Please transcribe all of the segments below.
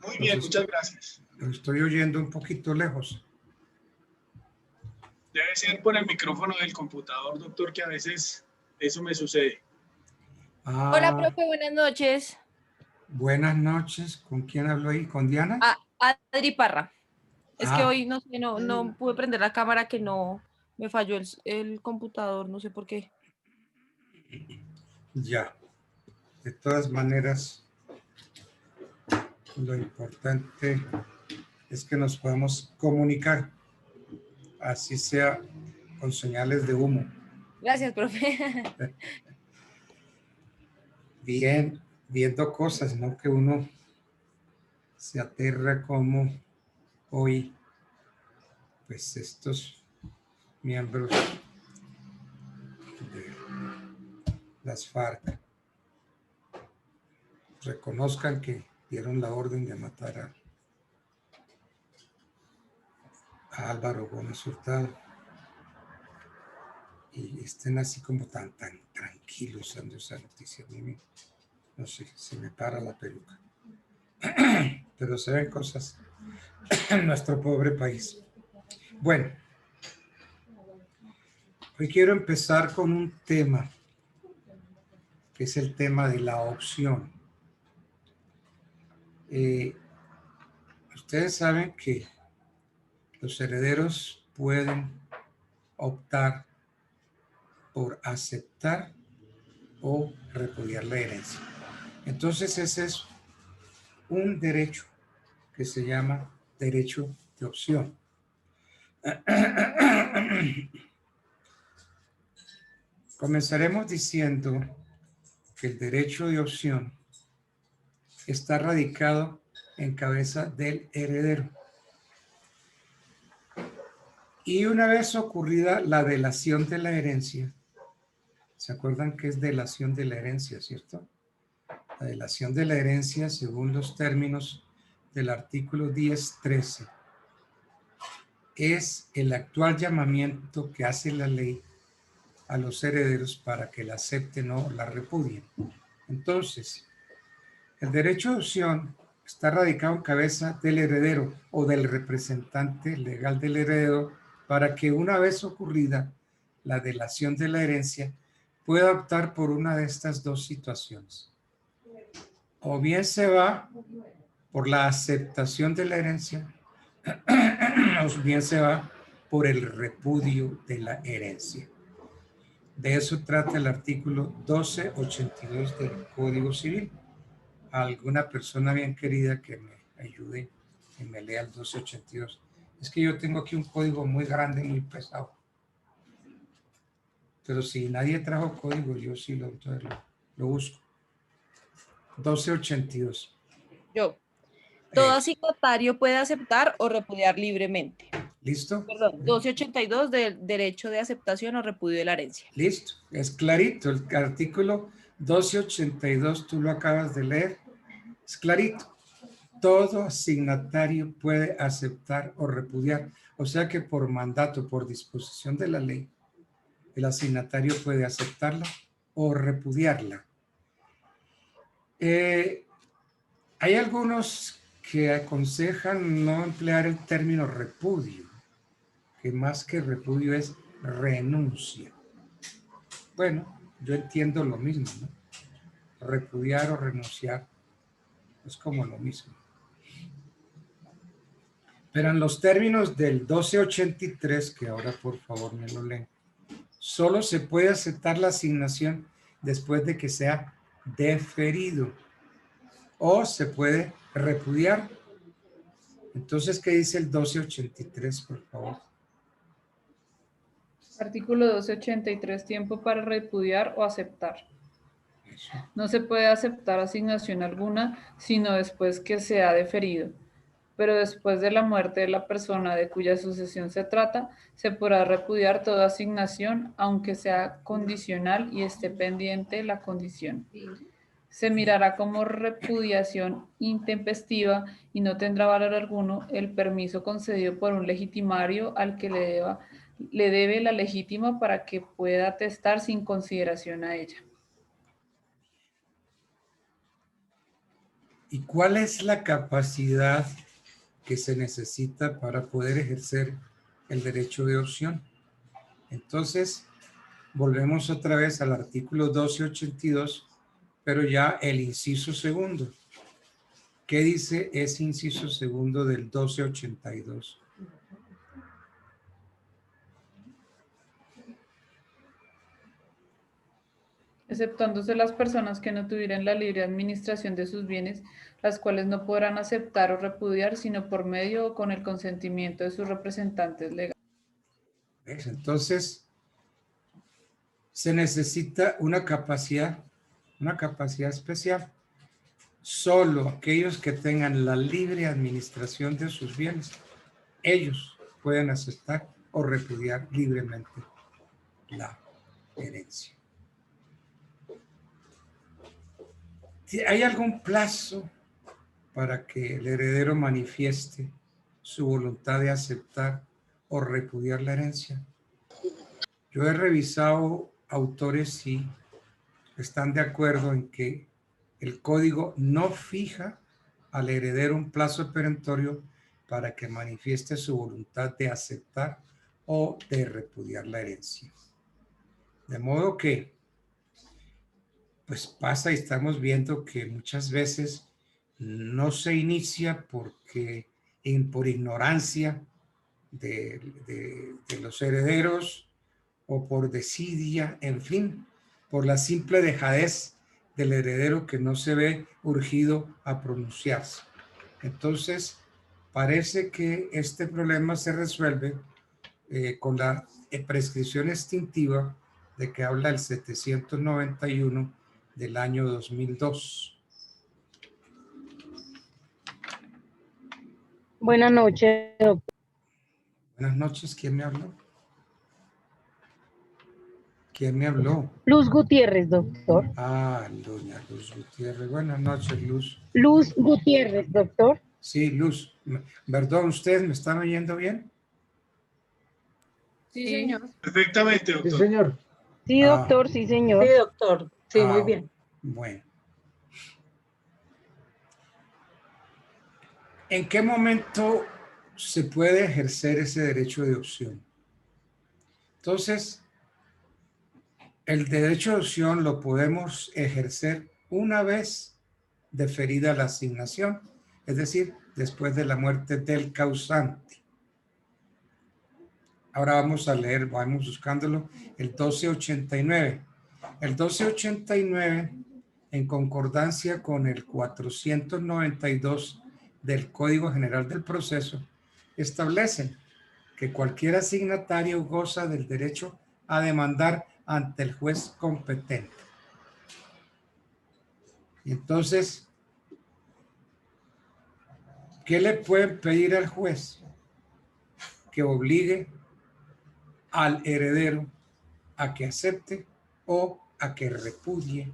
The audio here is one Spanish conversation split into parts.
Muy bien, muchas gracias. Lo estoy oyendo un poquito lejos. Debe ser por el micrófono del computador, doctor, que a veces eso me sucede. Hola, profe, buenas noches. Buenas noches. ¿Con quién hablo ahí? ¿Con Diana? Adri Parra. Es que hoy no sé, no pude prender la cámara, que no me falló el computador, no sé por qué. Ya. De todas maneras, lo importante es que nos podamos comunicar, así sea con señales de humo. Gracias, profe. Bien, viendo cosas, ¿no? Que uno se aterra como hoy, pues estos miembros de las FARC reconozcan que dieron la orden de matar a Álvaro Gómez Hurtado y estén así como tan tranquilos dando esa noticia. A mí, no sé, se me para la peluca. Pero se ven cosas en nuestro pobre país. Bueno, hoy quiero empezar con un tema, que es el tema de la opción. Ustedes saben que los herederos pueden optar por aceptar o repudiar la herencia. Entonces ese es un derecho que se llama derecho de opción. Comenzaremos diciendo que el derecho de opción está radicado en cabeza del heredero. Y una vez ocurrida la delación de la herencia, ¿se acuerdan qué es delación de la herencia, cierto? La delación de la herencia, según los términos del artículo 10.13, es el actual llamamiento que hace la ley a los herederos para que la acepten o la repudien. Entonces, el derecho de opción está radicado en cabeza del heredero o del representante legal del heredero para que una vez ocurrida la delación de la herencia pueda optar por una de estas dos situaciones. O bien se va por la aceptación de la herencia, o bien se va por el repudio de la herencia. De eso trata el artículo 1282 del Código Civil. A alguna persona bien querida que me ayude y me lea el 1282. Es que yo tengo aquí un código muy grande, muy pesado. Pero si nadie trajo código, yo sí lo busco. 1282. Yo. Todo asignatario puede aceptar o repudiar libremente. ¿Listo? Perdón, 1282 del derecho de aceptación o repudio de la herencia. Listo, es clarito. El artículo 1282, tú lo acabas de leer, es clarito. Todo asignatario puede aceptar o repudiar. O sea que por mandato, por disposición de la ley, el asignatario puede aceptarla o repudiarla. Hay algunos que aconsejan no emplear el término repudio, que más que repudio es renuncia. Bueno, yo entiendo lo mismo, ¿no? Repudiar o renunciar es como lo mismo. Pero en los términos del 1283, que ahora por favor me lo leen, solo se puede aceptar la asignación después de que sea deferido o se puede repudiar. Entonces, ¿qué dice el 1283, por favor? Artículo 1283, tiempo para repudiar o aceptar. No se puede aceptar asignación alguna, sino después que se ha deferido. Pero después de la muerte de la persona de cuya sucesión se trata, se podrá repudiar toda asignación, aunque sea condicional y esté pendiente la condición. Se mirará como repudiación intempestiva y no tendrá valor alguno el permiso concedido por un legitimario al que le debe la legítima para que pueda atestar sin consideración a ella. ¿Y cuál es la capacidad que se necesita para poder ejercer el derecho de opción? Entonces, volvemos otra vez al artículo 1282, pero ya el inciso segundo. ¿Qué dice ese inciso segundo del 1282? Exceptuándose las personas que no tuvieran la libre administración de sus bienes, las cuales no podrán aceptar o repudiar, sino por medio o con el consentimiento de sus representantes legales. ¿Ves? Entonces, se necesita una capacidad especial. Solo aquellos que tengan la libre administración de sus bienes, ellos pueden aceptar o repudiar libremente la herencia. ¿Hay algún plazo para que el heredero manifieste su voluntad de aceptar o repudiar la herencia? Yo he revisado autores y están de acuerdo en que el código no fija al heredero un plazo perentorio para que manifieste su voluntad de aceptar o de repudiar la herencia. De modo que, pues pasa y estamos viendo que muchas veces no se inicia porque por ignorancia de los herederos o por desidia, en fin, por la simple dejadez del heredero que no se ve urgido a pronunciarse. Entonces, parece que este problema se resuelve con la prescripción extintiva de que habla el 791 del año 2002. Buenas noches, doctor. Buenas noches, ¿quién me habló? ¿Quién me habló? Luz Gutiérrez, doctor. Ah, doña Luz Gutiérrez. Buenas noches, Luz. Luz Gutiérrez, doctor. Sí, Luz. Perdón, ¿ustedes me están oyendo bien? Sí, señor. Perfectamente, doctor. Sí, señor. Sí, doctor, sí, señor. Sí, doctor. Sí, muy bien. Bueno. ¿En qué momento se puede ejercer ese derecho de opción? Entonces, el derecho de opción lo podemos ejercer una vez deferida la asignación, es decir, después de la muerte del causante. Ahora vamos a leer, vamos buscándolo, el 1289. El 1289, en concordancia con el 492 del Código General del Proceso, establece que cualquier asignatario goza del derecho a demandar ante el juez competente. Y entonces, ¿qué le pueden pedir al juez? Que obligue al heredero a que acepte o a que repudie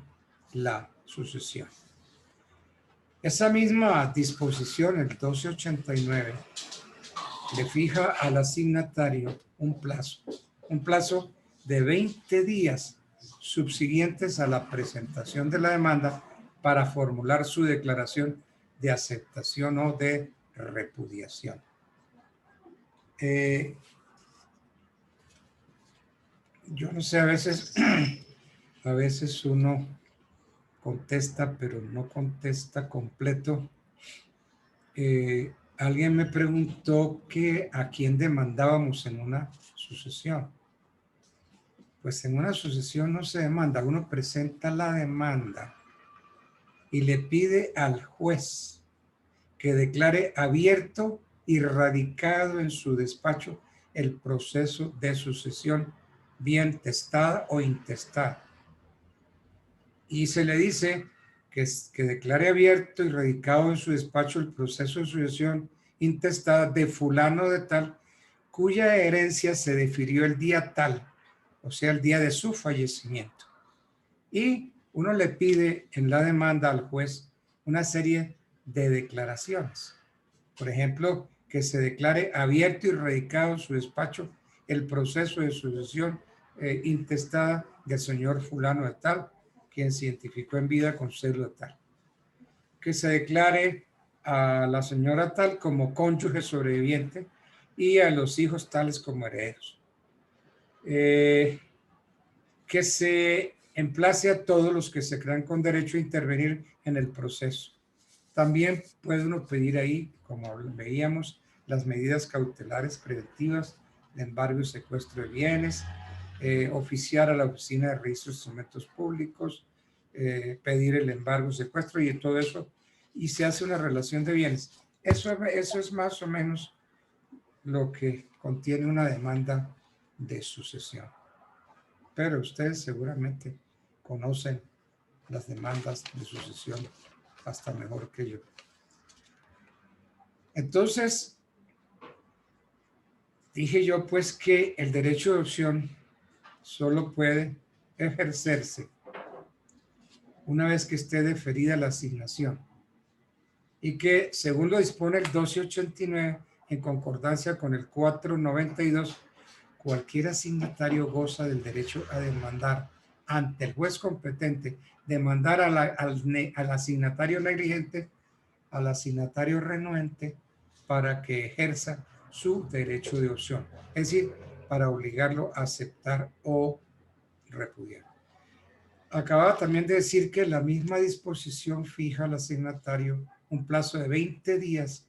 la sucesión. Esa misma disposición, el 1289, le fija al asignatario un plazo de 20 días subsiguientes a la presentación de la demanda para formular su declaración de aceptación o de repudiación. Yo no sé, a veces uno contesta, pero no contesta completo. Alguien me preguntó que a quién demandábamos en una sucesión. Pues en una sucesión no se demanda, uno presenta la demanda y le pide al juez que declare abierto y radicado en su despacho el proceso de sucesión, bien testada o intestada. Y se le dice que declare abierto y radicado en su despacho el proceso de sucesión intestada de fulano de tal, cuya herencia se defirió el día tal, o sea, el día de su fallecimiento. Y uno le pide en la demanda al juez una serie de declaraciones. Por ejemplo, que se declare abierto y radicado en su despacho el proceso de sucesión intestada del señor fulano de tal, quien se identificó en vida con cédula tal. que se declare a la señora tal como cónyuge sobreviviente y a los hijos tales como herederos. Que se emplace a todos los que se crean con derecho a intervenir en el proceso. También puede uno pedir ahí, como veíamos, las medidas cautelares preventivas de embargo y secuestro de bienes, oficiar a la Oficina de Registro de Instrumentos Públicos, pedir el embargo, secuestro y todo eso, y se hace una relación de bienes. Eso es más o menos lo que contiene una demanda de sucesión. Pero ustedes seguramente conocen las demandas de sucesión hasta mejor que yo. Entonces, dije yo pues que el derecho de adopción solo puede ejercerse una vez que esté deferida la asignación y que, según lo dispone el 1289, en concordancia con el 492, cualquier asignatario goza del derecho a demandar ante el juez competente, demandar al asignatario negligente, al asignatario renuente, para que ejerza su derecho de opción, es decir, para obligarlo a aceptar o repudiar. Acababa también de decir que la misma disposición fija al asignatario un plazo de 20 días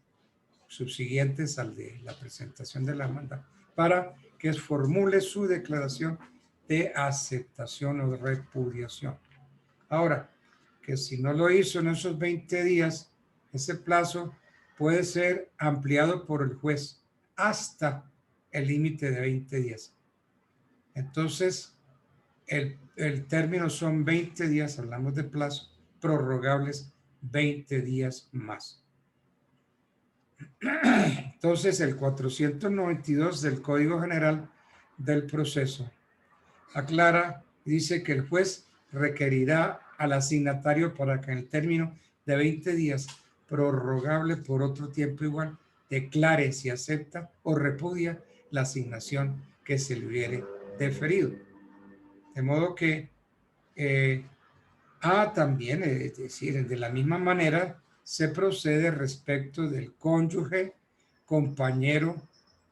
subsiguientes al de la presentación de la demanda para que formule su declaración de aceptación o de repudiación. Ahora, que si no lo hizo en esos 20 días, ese plazo puede ser ampliado por el juez hasta el límite de 20 días. Entonces, el término son 20 días, hablamos de plazo, prorrogables 20 días más. Entonces, el 492 del Código General del Proceso aclara, dice que el juez requerirá al asignatario para que en el término de 20 días, prorrogable por otro tiempo igual, declare si acepta o repudia la asignación que se le hubiere deferido. De modo que, también, es decir, de la misma manera, se procede respecto del cónyuge, compañero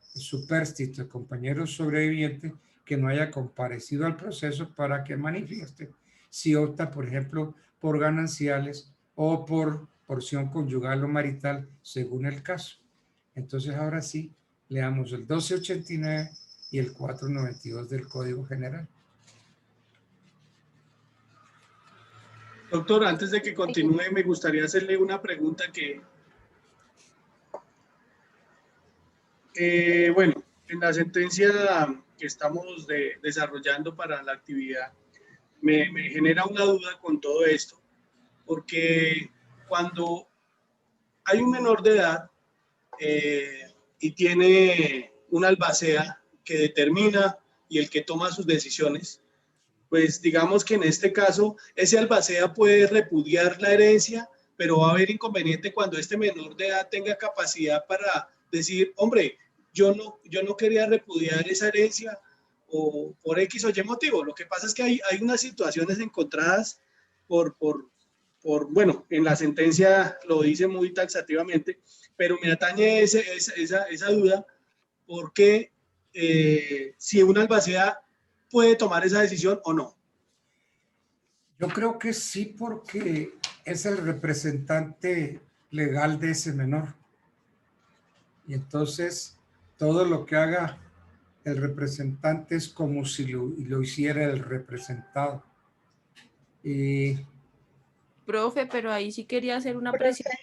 supérstito, compañero sobreviviente que no haya comparecido al proceso para que manifieste si opta, por ejemplo, por gananciales o por porción conyugal o marital, según el caso. Entonces, ahora sí, leamos el 1289 y el 492 del Código General. Doctor, antes de que continúe, me gustaría hacerle una pregunta que, bueno, en la sentencia que estamos desarrollando para la actividad, me genera una duda con todo esto, porque cuando hay un menor de edad y tiene una albacea que determina y el que toma sus decisiones, pues digamos que en este caso ese albacea puede repudiar la herencia, pero va a haber inconveniente cuando este menor de edad tenga capacidad para decir, hombre, yo no quería repudiar esa herencia o por X o Y motivo. Lo que pasa es que hay unas situaciones encontradas bueno, en la sentencia lo dice muy taxativamente, pero me atañe esa duda, porque si un albacea puede tomar esa decisión o no. Yo creo que sí, porque es el representante legal de ese menor. Y entonces todo lo que haga el representante es como si lo hiciera el representado. Y Profe, pero ahí sí quería hacer una precisión.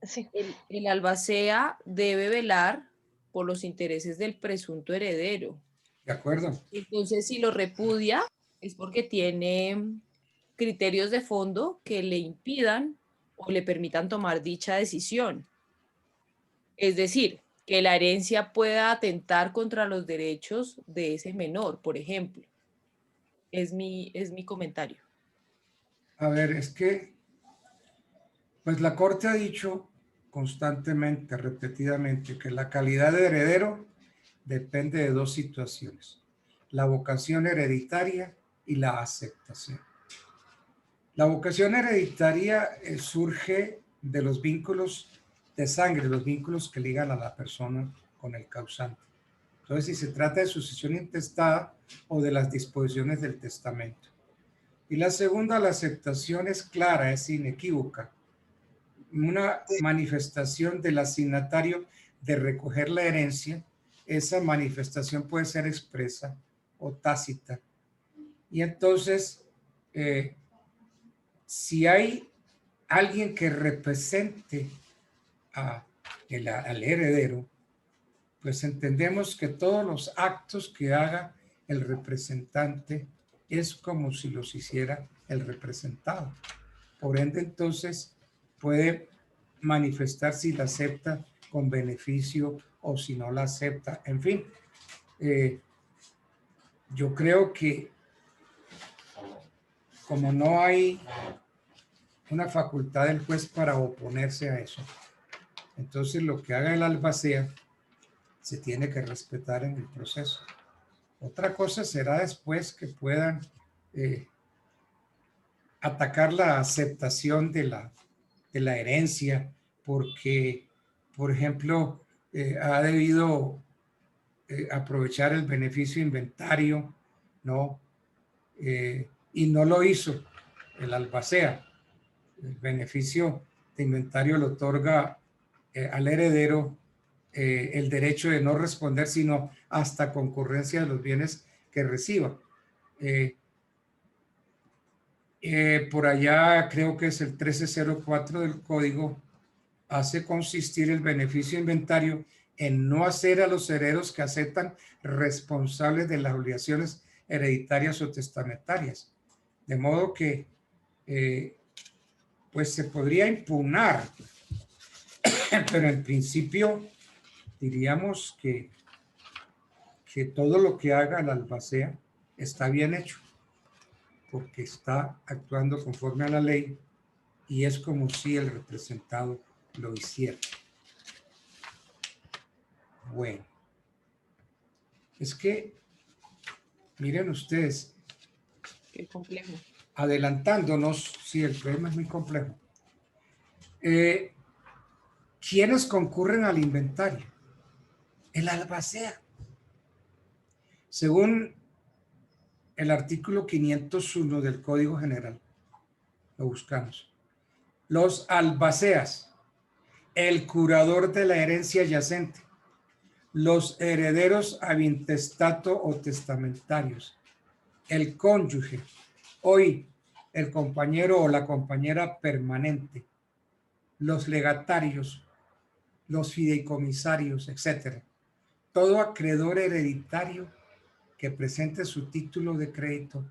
Sí. El albacea debe velar por los intereses del presunto heredero. de acuerdo. Entonces, si lo repudia, es porque tiene criterios de fondo que le impidan o le permitan tomar dicha decisión. Es decir, que la herencia pueda atentar contra los derechos de ese menor, por ejemplo. Es mi comentario. A ver, es que, pues la Corte ha dicho constantemente, repetidamente, que la calidad de heredero depende de dos situaciones: la vocación hereditaria y la aceptación. La vocación hereditaria surge de los vínculos de sangre, los vínculos que ligan a la persona con el causante. Entonces, si se trata de sucesión intestada o de las disposiciones del testamento. Y la segunda, la aceptación es clara, es inequívoca. Una manifestación del asignatario de recoger la herencia, esa manifestación puede ser expresa o tácita. Y entonces, si hay alguien que represente al heredero, pues entendemos que todos los actos que haga el representante es como si los hiciera el representado. Por ende, entonces, puede manifestar si la acepta con beneficio o si no la acepta. En fin, yo creo que como no hay una facultad del juez para oponerse a eso, entonces lo que haga el albacea se tiene que respetar en el proceso. Otra cosa será después que puedan atacar la aceptación de la herencia, porque, por ejemplo, ha debido aprovechar el beneficio inventario, ¿no? Y no lo hizo el albacea. El beneficio de inventario le otorga al heredero el derecho de no responder, sino hasta concurrencia de los bienes que reciba. Por allá creo que es el 1304 del código, hace consistir el beneficio inventario en no hacer a los herederos que aceptan responsables de las obligaciones hereditarias o testamentarias. De modo que pues se podría impugnar, pero en principio diríamos que todo lo que haga el albacea está bien hecho, porque está actuando conforme a la ley y es como si el representado lo hiciera. Bueno, es que, miren ustedes, Qué complejo. adelantándonos, sí, el problema es muy complejo. ¿Quiénes concurren al inventario? El albacea. Según el artículo 501 del Código General, lo buscamos. Los albaceas, el curador de la herencia yacente, los herederos ab intestato o testamentarios, el cónyuge, hoy el compañero o la compañera permanente, los legatarios, los fideicomisarios, etc. Todo acreedor hereditario que presente su título de crédito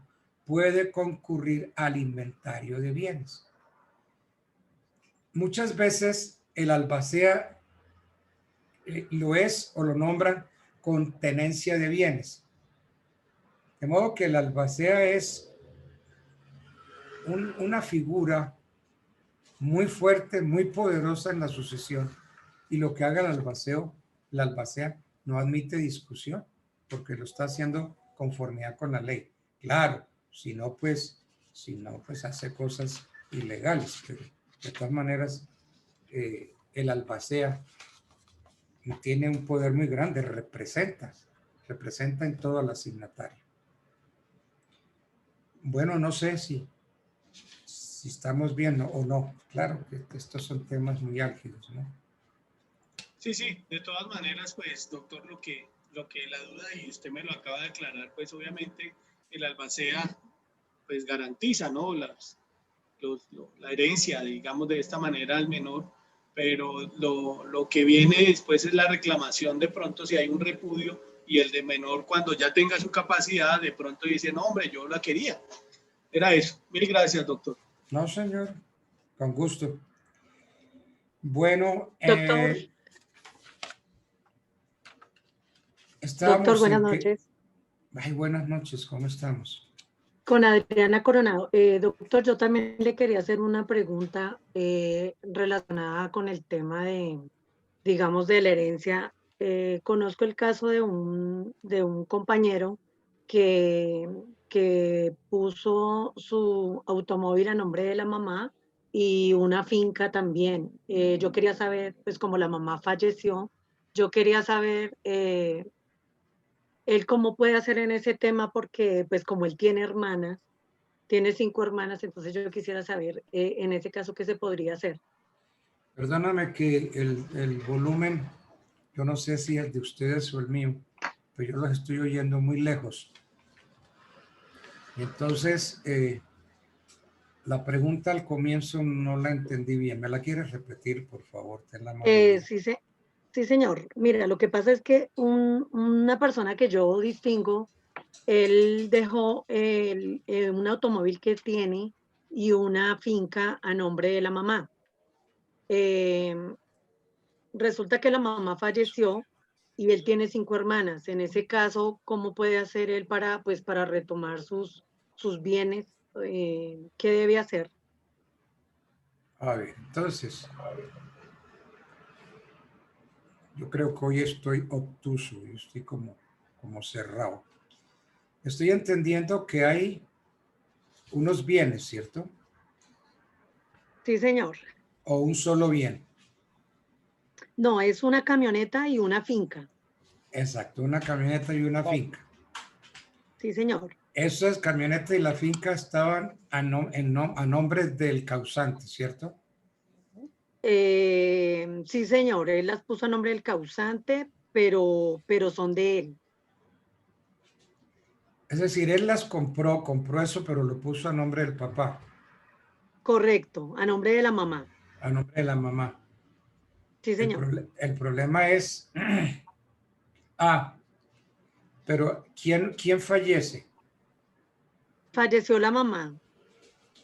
puede concurrir al inventario de bienes. Muchas veces el albacea lo es o lo nombran con tenencia de bienes. De modo que el albacea es una figura muy fuerte, muy poderosa en la sucesión, y lo que haga el albacea no admite discusión, porque lo está haciendo conformidad con la ley. Claro, si no, pues hace cosas ilegales, pero de todas maneras el albacea tiene un poder muy grande, representa en todo el asignatario. Bueno, no sé si estamos bien o no. Claro que estos son temas muy álgidos, ¿no? Sí, de todas maneras, pues, doctor, lo que la duda, y usted me lo acaba de aclarar, pues obviamente el albacea, pues garantiza, ¿no? La herencia, digamos de esta manera, al menor, pero lo que viene después es la reclamación de pronto si hay un repudio, y el de menor cuando ya tenga su capacidad, de pronto dice, no, hombre, yo la quería. Era eso. Mil gracias, doctor. No, señor, con gusto. Bueno, Doctor, estábamos buenas en que... noches. Ay, buenas noches, ¿cómo estamos? Con Adriana Coronado. Doctor, yo también le quería hacer una pregunta relacionada con el tema de, digamos, de la herencia. Conozco el caso de un compañero que que puso su automóvil a nombre de la mamá y una finca también. Yo quería saber, pues como la mamá falleció, yo quería saber él cómo puede hacer en ese tema porque pues como él tiene hermanas, tiene 5 hermanas, entonces yo quisiera saber en ese caso qué se podría hacer. Perdóname que el volumen, yo no sé si es de ustedes o el mío, pero yo los estoy oyendo muy lejos. Y entonces, la pregunta al comienzo no la entendí bien. ¿Me la quieres repetir, por favor? Ten la amabilidad. Sí, señor. Mira, lo que pasa es que una persona que yo distingo, él dejó un automóvil que tiene y una finca a nombre de la mamá. Eh, Resulta que la mamá falleció y él tiene 5 hermanas. En ese caso, ¿cómo puede hacer él para, pues, para retomar sus bienes? ¿Qué debe hacer? A ver, entonces, yo creo que hoy estoy obtuso, yo estoy como cerrado. Estoy entendiendo que hay unos bienes, ¿cierto? Sí, señor. O un solo bien. No, es una camioneta y una finca. Exacto, una camioneta y una finca. Sí, señor. Esas camionetas y la finca estaban a nombre del causante, ¿cierto? Sí, señor. Él las puso a nombre del causante, pero son de él. Es decir, él las compró eso, pero lo puso a nombre del papá, Correcto, a nombre de la mamá. a nombre de la mamá. Sí, señor. El problema es, pero ¿quién fallece? Falleció la mamá.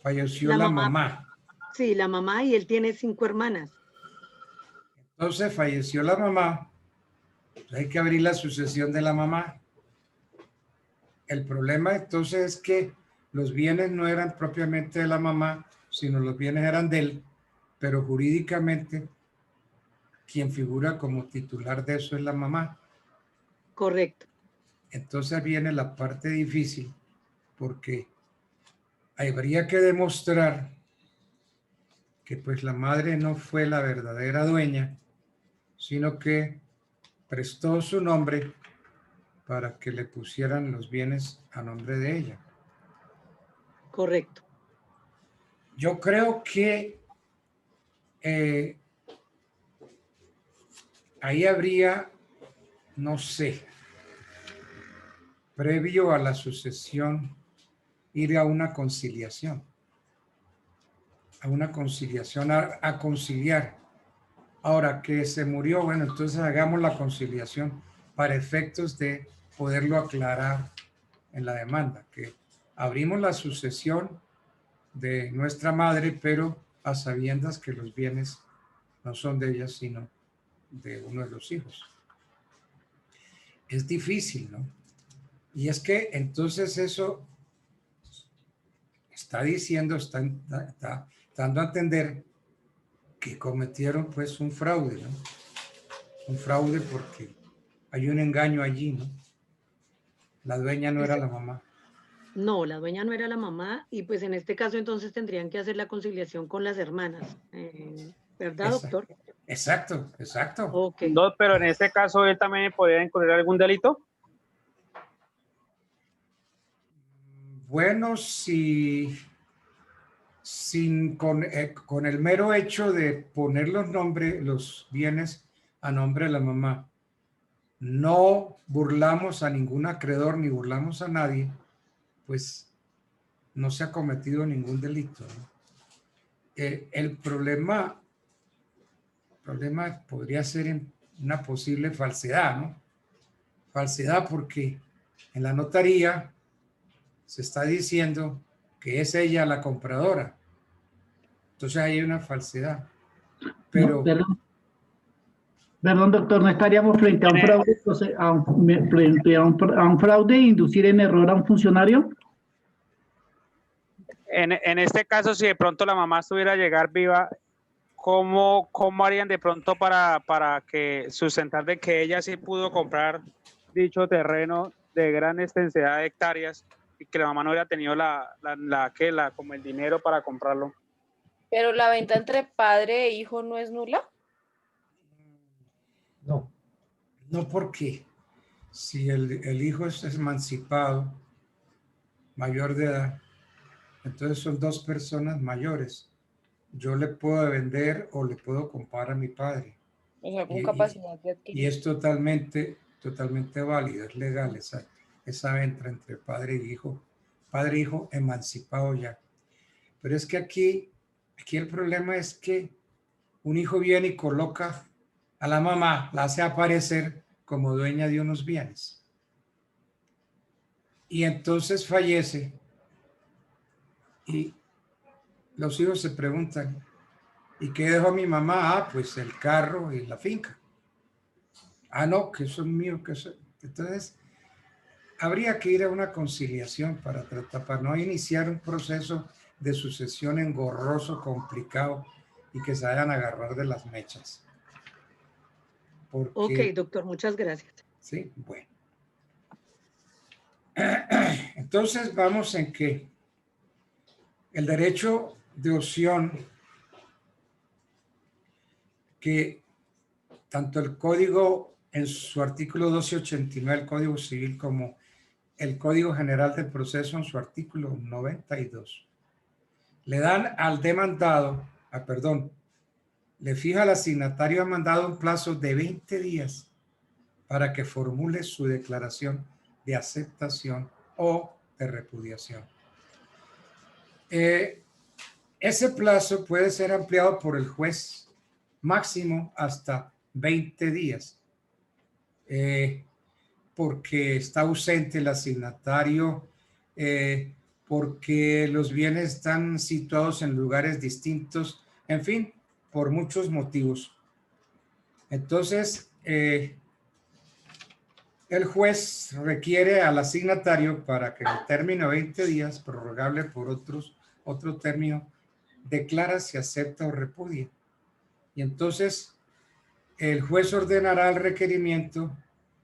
Falleció La la mamá, mamá. sí, la mamá y él tiene 5 hermanas. Entonces falleció la mamá, pues hay que abrir la sucesión de la mamá. El problema entonces es que los bienes no eran propiamente de la mamá, sino los bienes eran de él, pero jurídicamente quien figura como titular de eso es la mamá. Correcto. Entonces viene la parte difícil, porque habría que demostrar que pues la madre no fue la verdadera dueña, sino que prestó su nombre para que le pusieran los bienes a nombre de ella. Correcto. Yo creo que ahí habría, no sé, previo a la sucesión, ir a una conciliación, a conciliar. Ahora que se murió, bueno, entonces hagamos la conciliación para efectos de poderlo aclarar en la demanda, que abrimos la sucesión de nuestra madre, pero a sabiendas que los bienes no son de ella, sino de uno de los hijos. Es difícil, ¿no? Y es que entonces eso está diciendo, está dando a entender que cometieron pues un fraude, ¿no? Un fraude porque hay un engaño allí, ¿no? La dueña no era la mamá. No, la dueña no era la mamá y pues en este caso entonces tendrían que hacer la conciliación con las hermanas. ¿Verdad, doctor? Exacto. Ok. No, pero en este caso él también podría incurrir algún delito. Bueno, con el mero hecho de poner los bienes a nombre de la mamá, no burlamos a ningún acreedor ni burlamos a nadie, pues no se ha cometido ningún delito, ¿no? El problema podría ser una posible falsedad, ¿no? Falsedad porque en la notaría se está diciendo que es ella la compradora. Entonces hay una falsedad. Pero No, perdón, doctor, ¿no estaríamos frente a un fraude, frente a un fraude e inducir en error a un funcionario? En este caso, si de pronto la mamá estuviera a llegar viva, ¿cómo harían de pronto para que sustentar de que ella sí pudo comprar dicho terreno de gran extensidad de hectáreas que la mamá no hubiera tenido como el dinero para comprarlo. Pero la venta entre padre e hijo no es nula. No, no porque si el hijo es emancipado, mayor de edad, entonces son dos personas mayores. Yo le puedo vender o le puedo comprar a mi padre. O sea, con Y- capacidad de Y adquirir. es totalmente válido, es legal esa venta entre padre e hijo emancipado ya. Pero es que aquí el problema es que un hijo viene y coloca a la mamá, la hace aparecer como dueña de unos bienes. Y entonces fallece y los hijos se preguntan, ¿y qué dejó mi mamá? Ah, pues el carro y la finca. Ah, no, que son míos, que son... Entonces, habría que ir a una conciliación para no iniciar un proceso de sucesión engorroso, complicado y que se vayan a agarrar de las mechas. Ok, Porque, doctor, muchas gracias. sí, bueno. Entonces vamos en que el derecho de opción, que tanto el Código en su artículo 1289 del Código Civil como el Código General del Proceso en su artículo 92, le dan al demandado, le fija al asignatario demandado un plazo de 20 días para que formule su declaración de aceptación o de repudiación. Ese plazo puede ser ampliado por el juez máximo hasta 20 días, porque está ausente el asignatario, porque los bienes están situados en lugares distintos, en fin, por muchos motivos. Entonces, el juez requiere al asignatario para que en el término de 20 días, prorrogable por otro término, declara si acepta o repudia. Y entonces el juez ordenará el requerimiento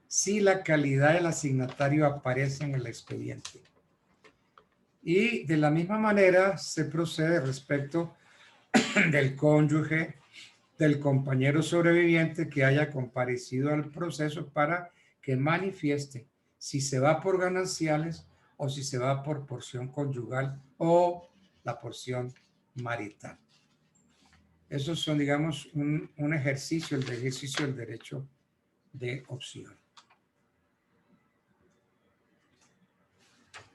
si la calidad del asignatario aparece en el expediente. Y de la misma manera se procede respecto del cónyuge, del compañero sobreviviente que haya comparecido al proceso para que manifieste si se va por gananciales o si se va por porción conyugal o la porción marital. Esos son, digamos, un ejercicio, el ejercicio del derecho de opción.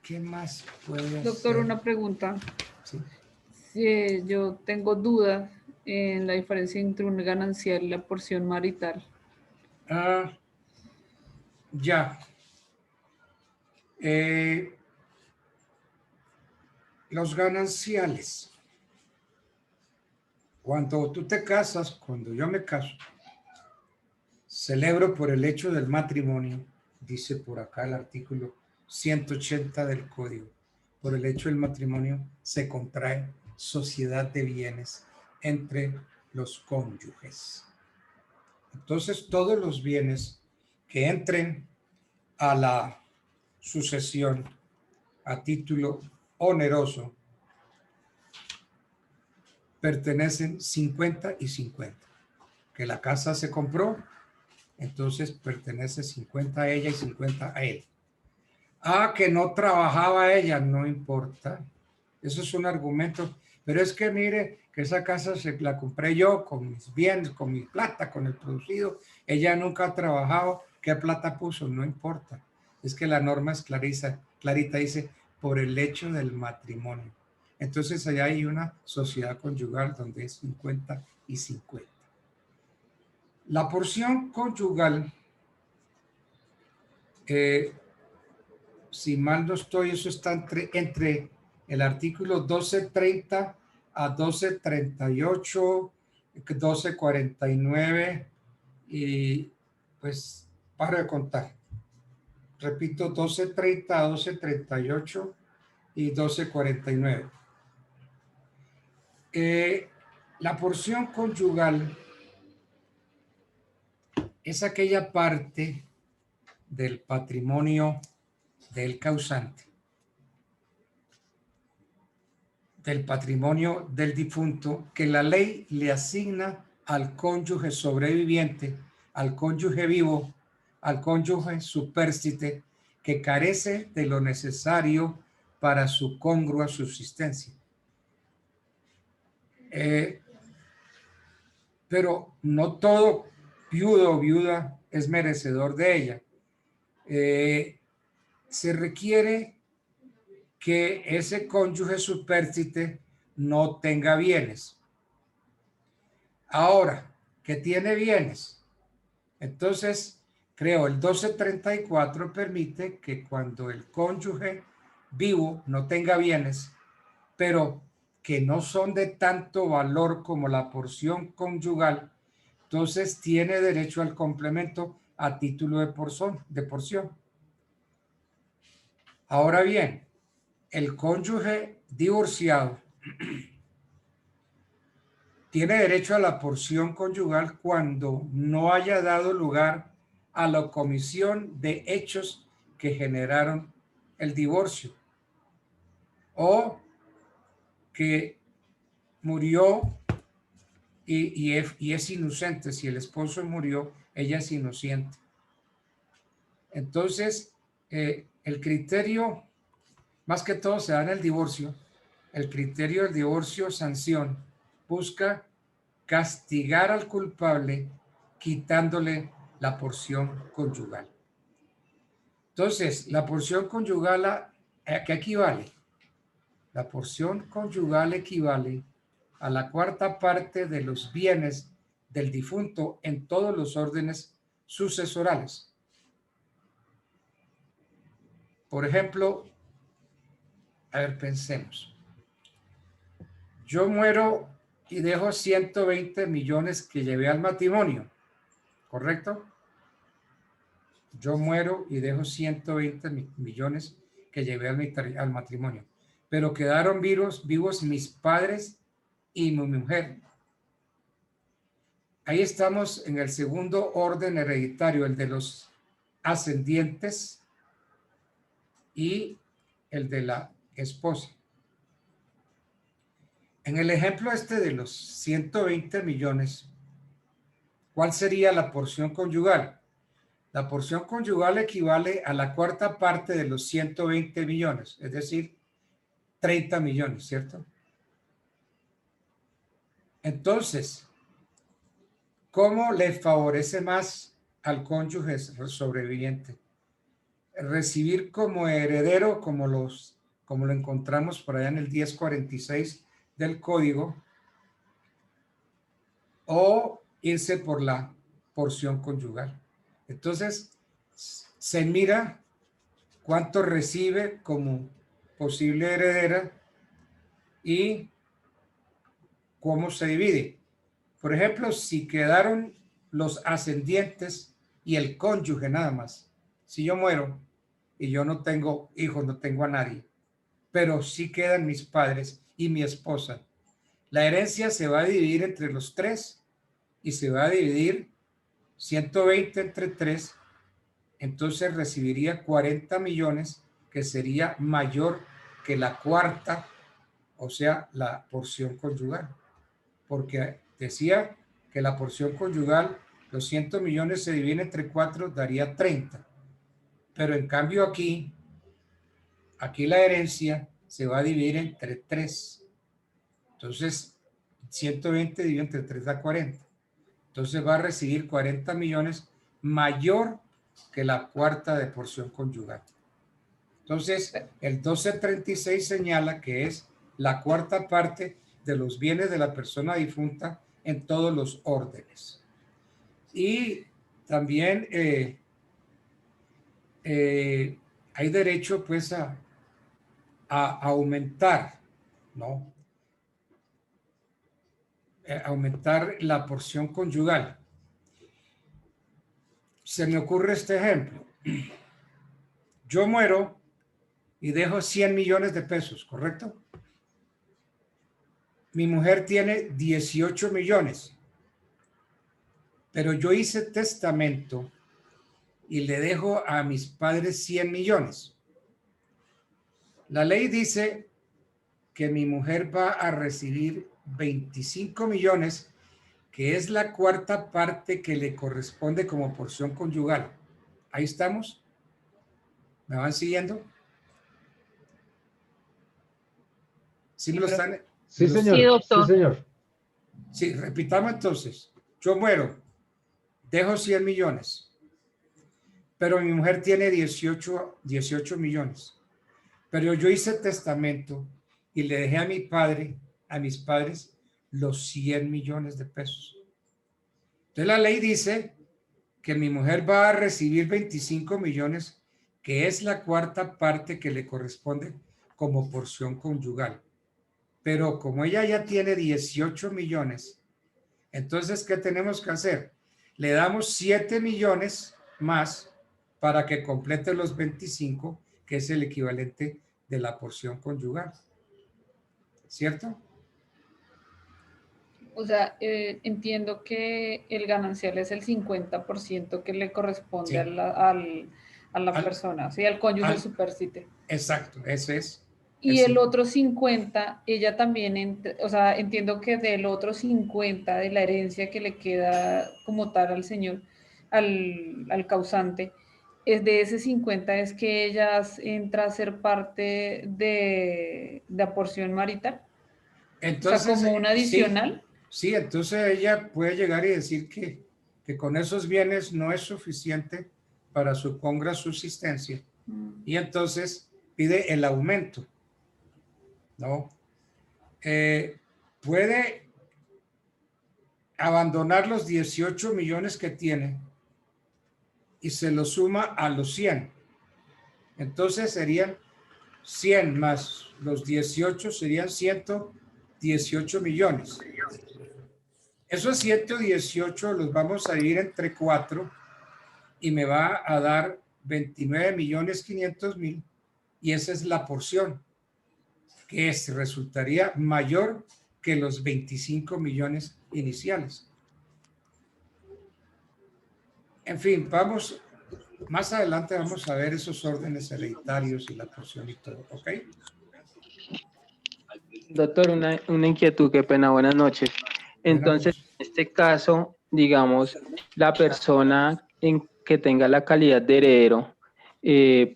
¿Qué más puede hacer? Doctor, una pregunta. Sí. Si yo tengo dudas en la diferencia entre un ganancial y la porción marital. Ya. Los gananciales. Cuando tú te casas, cuando yo me caso, celebro por el hecho del matrimonio, dice por acá el artículo 180 del Código. Por el hecho del matrimonio se contrae sociedad de bienes entre los cónyuges. Entonces, todos los bienes que entren a la sucesión a título oneroso pertenecen 50 y 50. Que la casa se compró, entonces pertenece 50 a ella y 50 a él. Ah, que no trabajaba ella, no importa. Eso es un argumento. Pero es que mire, que esa casa la compré yo con mis bienes, con mi plata, con el producido. Ella nunca ha trabajado. ¿Qué plata puso? No importa. Es que la norma es clarita, dice, por el hecho del matrimonio. Entonces allá hay una sociedad conyugal donde es 50 y 50. La porción conyugal, si mal no estoy, eso está entre el artículo 1230 a 1238, 1249 y pues paro de contar. Repito, 1230 a 1238 y 1249. La porción conyugal es aquella parte del patrimonio del causante del patrimonio del difunto que la ley le asigna al cónyuge sobreviviente, al cónyuge vivo, al cónyuge supérstite, que carece de lo necesario para su congrua subsistencia. Pero no todo viudo o viuda es merecedor de ella. Se requiere que ese cónyuge supérstite no tenga bienes. Ahora, que tiene bienes, entonces creo el 1234 permite que cuando el cónyuge vivo no tenga bienes, pero que no son de tanto valor como la porción conyugal, entonces tiene derecho al complemento a título de porción. Ahora bien, el cónyuge divorciado tiene derecho a la porción conyugal cuando no haya dado lugar a la comisión de hechos que generaron el divorcio, o que murió y es inocente. Si el esposo murió, ella es inocente. Entonces, el criterio, más que todo se da en el divorcio, el criterio del divorcio sanción busca castigar al culpable quitándole la porción conyugal. Entonces, la porción conyugal, ¿a qué equivale? La porción conyugal equivale a la cuarta parte de los bienes del difunto en todos los órdenes sucesorales. Por ejemplo, a ver, pensemos. Yo muero y dejo 120 millones que llevé al matrimonio, ¿correcto? Yo muero y dejo 120 millones que llevé al matrimonio, pero quedaron vivos mis padres y mi mujer. Ahí estamos en el segundo orden hereditario, el de los ascendientes y el de la esposa. En el ejemplo este de los 120 millones, ¿cuál sería la porción conyugal? La porción conyugal equivale a la cuarta parte de los 120 millones, es decir, 30 millones, ¿cierto? Entonces, ¿cómo le favorece más al cónyuge sobreviviente? Recibir como heredero, como lo encontramos por allá en el 1046 del código, o irse por la porción conyugal. Entonces, se mira cuánto recibe como posible heredera y cómo se divide. Por ejemplo, si quedaron los ascendientes y el cónyuge nada más, si yo muero y yo no tengo hijos, no tengo a nadie, pero sí quedan mis padres y mi esposa, la herencia se va a dividir entre los tres y se va a dividir 120 entre 3, entonces recibiría 40 millones, que sería mayor que la cuarta, o sea, la porción conyugal. Porque decía que la porción conyugal, los 100 millones se dividen entre 4, daría 30. Pero en cambio aquí la herencia se va a dividir entre 3. Entonces, 120 dividido entre 3 da 40. Entonces va a recibir 40 millones mayor que la cuarta de porción conyugal. Entonces, el 1236 señala que es la cuarta parte de los bienes de la persona difunta en todos los órdenes. Y también hay derecho pues a aumentar, ¿no? Aumentar la porción conyugal. Se me ocurre este ejemplo. Yo muero y dejo 100 millones de pesos, ¿correcto? Mi mujer tiene 18 millones, pero yo hice testamento y le dejo a mis padres 100 millones. La ley dice que mi mujer va a recibir 25 millones, que es la cuarta parte que le corresponde como porción conyugal. Ahí estamos. ¿Me van siguiendo? ¿Sí me lo están? Sí, señor. Sí, doctor. Sí, señor. Sí, repitamos entonces. Yo muero, dejo 100 millones, pero mi mujer tiene 18 millones. Pero yo hice testamento y le dejé a mis padres, los 100 millones de pesos. Entonces la ley dice que mi mujer va a recibir 25 millones, que es la cuarta parte que le corresponde como porción conyugal. Pero como ella ya tiene 18 millones, entonces, ¿qué tenemos que hacer? Le damos 7 millones más para que complete los 25, que es el equivalente de la porción conyugal. ¿Cierto? O sea, entiendo que el ganancial es el 50% que le corresponde Sí. a la persona, ¿sí? Al cónyuge supersite. Exacto, ese es. Y el otro 50, ella también, o sea, entiendo que del otro 50 de la herencia que le queda como tal al señor, al causante, es de ese 50 es que ella entra a ser parte de la porción marital. Entonces, o sea, como un adicional. Sí, entonces ella puede llegar y decir que con esos bienes no es suficiente para su congra subsistencia. Y entonces pide el aumento. ¿No? Puede abandonar los 18 millones que tiene y se lo suma a los 100. Entonces serían 100 más los 18, serían 118 millones. Esos 118 los vamos a dividir entre 4 y me va a dar 29.500.000 y esa es la porción, que resultaría mayor que los 25 millones iniciales. En fin, más adelante vamos a ver esos órdenes hereditarios y la porción y todo, ¿ok? Doctor, una inquietud, qué pena, buenas noches. Entonces, en este caso, digamos, la persona que tenga la calidad de heredero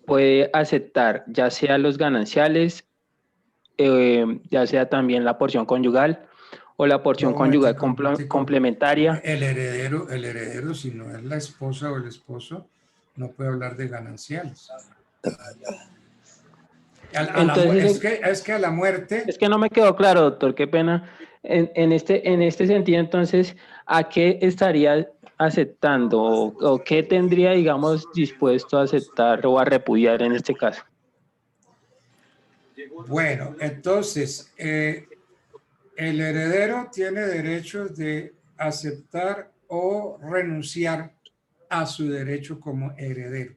puede aceptar ya sea los gananciales, ya sea también la porción conyugal o la porción conyugal complementaria. El heredero, si no es la esposa o el esposo, no puede hablar de gananciales. Entonces, es que a la muerte... Es que no me quedó claro, doctor, qué pena. En este sentido, entonces, ¿a qué estaría aceptando o qué tendría, digamos, dispuesto a aceptar o a repudiar en este caso? Bueno, entonces, el heredero tiene derecho de aceptar o renunciar a su derecho como heredero,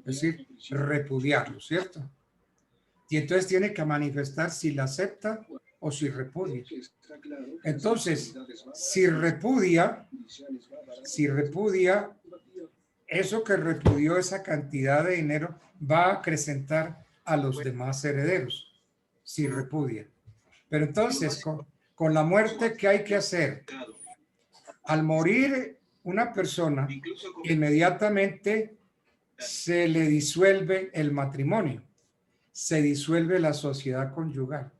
es decir, repudiarlo, ¿cierto? Y entonces tiene que manifestar si la acepta o si repudia. Entonces, si repudia, eso que repudió, esa cantidad de dinero, va a acrecentar a los demás herederos, si repudia. Pero entonces, con la muerte, ¿qué hay que hacer? Al morir una persona, inmediatamente se le disuelve el matrimonio, se disuelve la sociedad conyugal.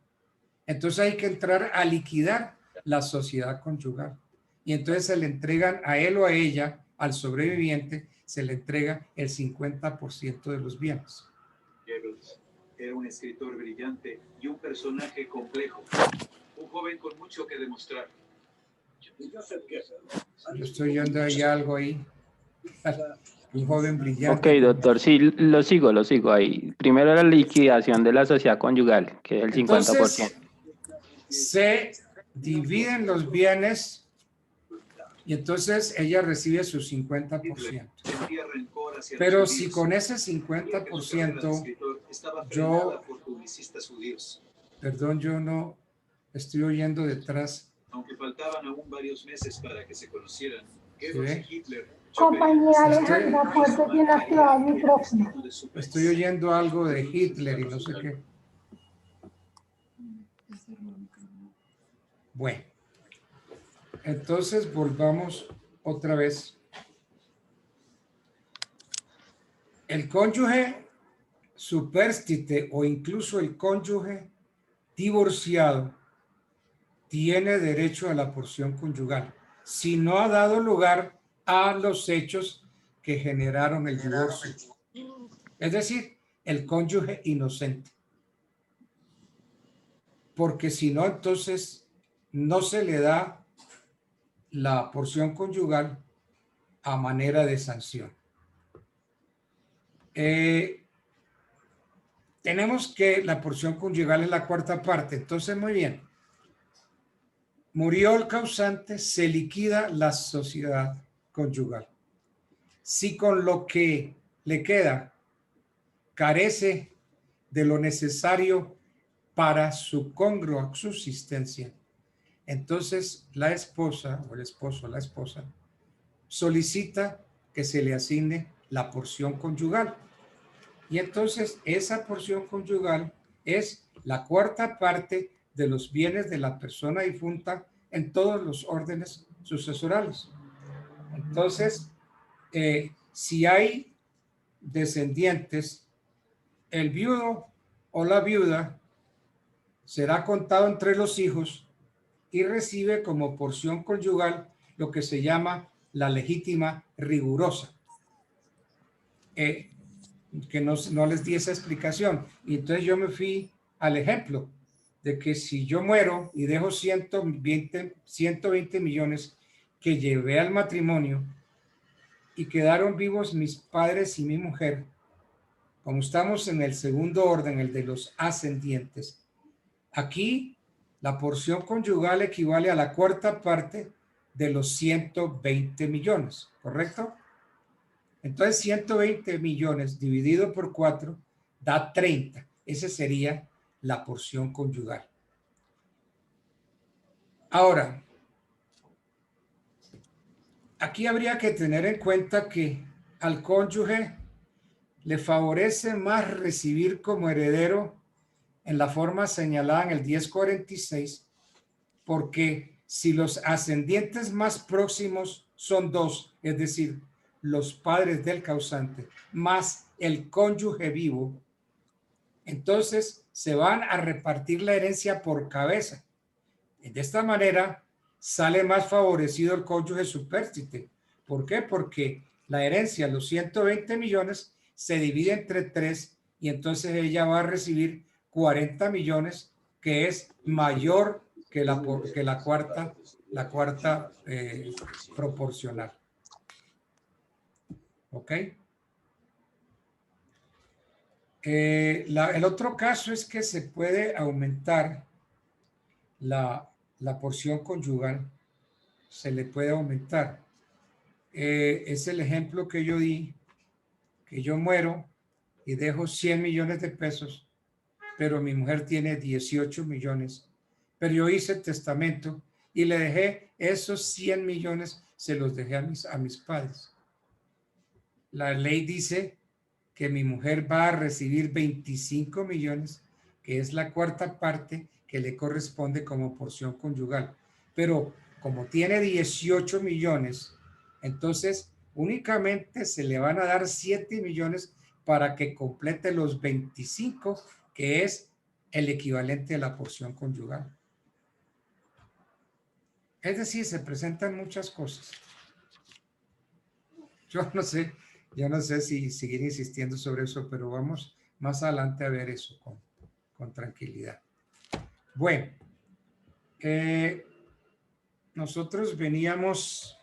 Entonces hay que entrar a liquidar la sociedad conyugal. Y entonces se le entregan a él o a ella, al sobreviviente, se le entrega el 50% de los bienes. Goebbels era un escritor brillante y un personaje complejo. Un joven con mucho que demostrar. Yo estoy viendo ahí algo ahí. Un joven brillante. Ok, doctor, sí, lo sigo ahí. Primero la liquidación de la sociedad conyugal, que es el 50%. Entonces, se dividen los bienes y entonces ella recibe su 50%. Pero si con ese 50% yo no estoy oyendo detrás. Aunque faltaban aún varios meses para que se conocieran, Goebbels y Hitler. Compañera Alejandra, Puerto tiene activado el micrófono. Estoy oyendo algo de Hitler y no sé qué. Bueno, entonces volvamos otra vez. El cónyuge supérstite o incluso el cónyuge divorciado tiene derecho a la porción conyugal si no ha dado lugar a los hechos que generaron el divorcio. Es decir, el cónyuge inocente. Porque si no, entonces no se le da la porción conyugal a manera de sanción. Tenemos que la porción conyugal es la cuarta parte. Entonces, muy bien. Murió el causante, se liquida la sociedad conyugal. Si con lo que le queda carece de lo necesario para su congrua subsistencia, entonces la esposa o el esposo o la esposa solicita que se le asigne la porción conyugal. Y entonces esa porción conyugal es la cuarta parte de los bienes de la persona difunta en todos los órdenes sucesorales. Entonces, si hay descendientes, el viudo o la viuda será contado entre los hijos y recibe como porción conyugal lo que se llama la legítima rigurosa. Que no les di esa explicación. Y entonces yo me fui al ejemplo de que si yo muero y dejo 120 millones que llevé al matrimonio y quedaron vivos mis padres y mi mujer, como estamos en el segundo orden, el de los ascendientes, aquí la porción conyugal equivale a la cuarta parte de los 120 millones, ¿correcto? Entonces 120 millones dividido por 4 da 30. Esa sería la porción conyugal. Ahora, aquí habría que tener en cuenta que al cónyuge le favorece más recibir como heredero en la forma señalada en el 1046, porque si los ascendientes más próximos son dos, es decir, los padres del causante, más el cónyuge vivo, entonces se van a repartir la herencia por cabeza. De esta manera sale más favorecido el cónyuge supérstite. ¿Por qué? Porque la herencia, los 120 millones, se divide entre 3 y entonces ella va a recibir 40 millones, que es mayor que la cuarta proporcional. ¿Ok? El otro caso es que se puede aumentar la porción conyugal, se le puede aumentar. Es el ejemplo que yo di, que yo muero y dejo 100 millones de pesos, pero mi mujer tiene 18 millones. Pero yo hice testamento y le dejé esos 100 millones, se los dejé a mis padres. La ley dice que mi mujer va a recibir 25 millones, que es la cuarta parte que le corresponde como porción conyugal. Pero como tiene 18 millones, entonces únicamente se le van a dar 7 millones para que complete los 25, que es el equivalente a la porción conyugal. Es decir, se presentan muchas cosas. Yo no sé si seguir insistiendo sobre eso, pero vamos más adelante a ver eso con tranquilidad. Bueno, nosotros veníamos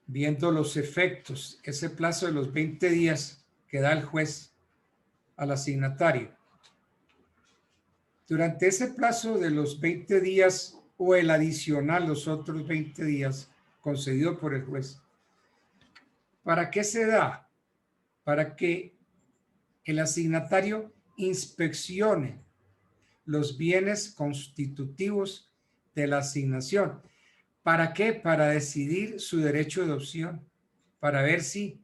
viendo los efectos, ese plazo de los 20 días que da el juez al asignatario. Durante ese plazo de los 20 días o el adicional, los otros 20 días concedido por el juez, ¿para qué se da? Para que el asignatario inspeccione los bienes constitutivos de la asignación. ¿Para qué? Para decidir su derecho de adopción, para ver si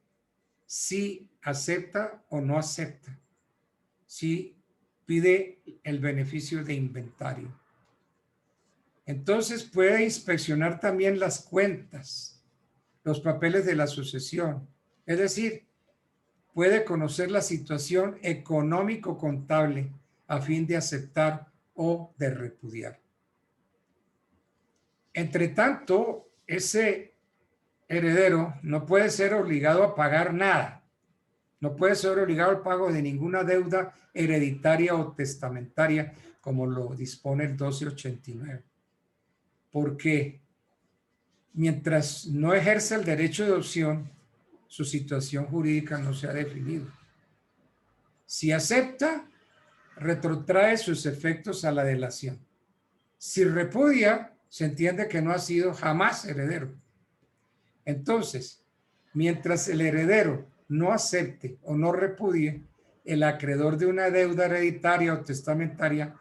acepta o no acepta, si pide el beneficio de inventario. Entonces puede inspeccionar también las cuentas, los papeles de la sucesión. Es decir, puede conocer la situación económico-contable a fin de aceptar o de repudiar. Entre tanto, ese heredero no puede ser obligado a pagar nada. No puede ser obligado al pago de ninguna deuda hereditaria o testamentaria, como lo dispone el 1289. Porque mientras no ejerce el derecho de opción, su situación jurídica no se ha definido. Si acepta, retrotrae sus efectos a la delación. Si repudia, se entiende que no ha sido jamás heredero. Entonces, mientras el heredero no acepte o no repudie, el acreedor de una deuda hereditaria o testamentaria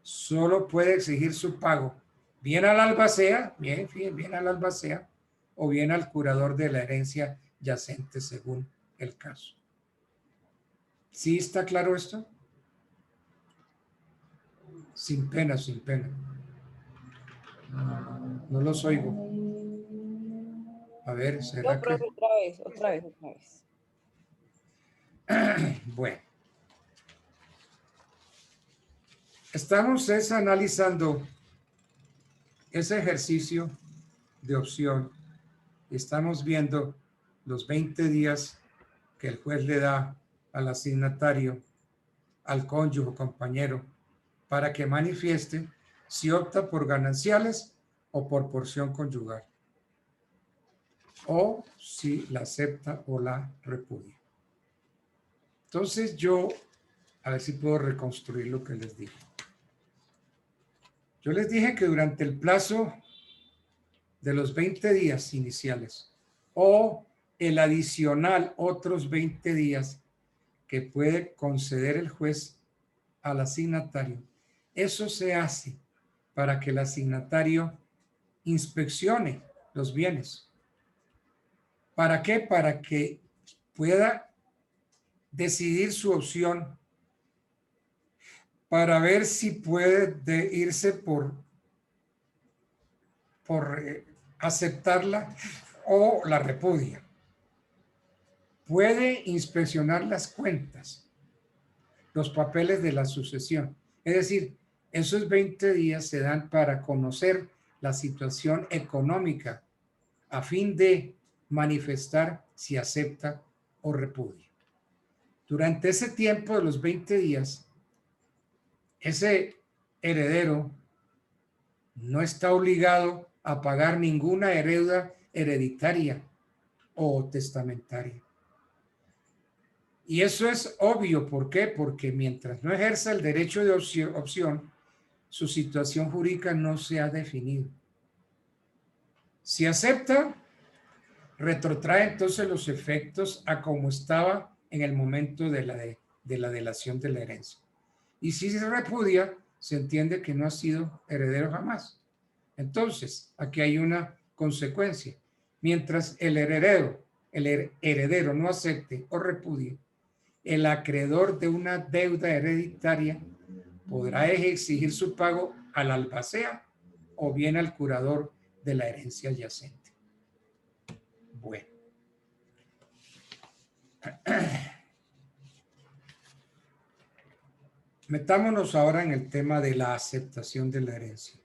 solo puede exigir su pago bien al albacea, bien al albacea, o bien al curador de la herencia yacente según el caso. ¿Sí está claro esto? Sin pena, sin pena. No los oigo. A ver, ¿será No, pero que...? otra vez. Bueno. Estamos analizando ese ejercicio de opción. Estamos viendo los 20 días que el juez le da al asignatario, al cónyuge o compañero, para que manifieste si opta por gananciales o por porción conyugal, o si la acepta o la repudia. Entonces yo, a ver si puedo reconstruir lo que les dije. Yo les dije que durante el plazo de los 20 días iniciales o el adicional otros 20 días que puede conceder el juez al asignatario, eso se hace para que el asignatario inspeccione los bienes. ¿Para qué? Para que pueda decidir su opción, para ver si puede irse por aceptarla o la repudia. Puede inspeccionar las cuentas, los papeles de la sucesión. Es decir, esos 20 días se dan para conocer la situación económica a fin de manifestar si acepta o repudia. Durante ese tiempo de los 20 días, ese heredero no está obligado a pagar ninguna deuda hereditaria o testamentaria. Y eso es obvio. ¿Por qué? Porque mientras no ejerza el derecho de opción, su situación jurídica no se ha definido. Si acepta, retrotrae entonces los efectos a como estaba en el momento de la delación de la herencia. Y si se repudia, se entiende que no ha sido heredero jamás. Entonces, aquí hay una consecuencia. Mientras el heredero no acepte o repudie, el acreedor de una deuda hereditaria podrá exigir su pago al albacea o bien al curador de la herencia yacente. Bueno. Metámonos ahora en el tema de la aceptación de la herencia.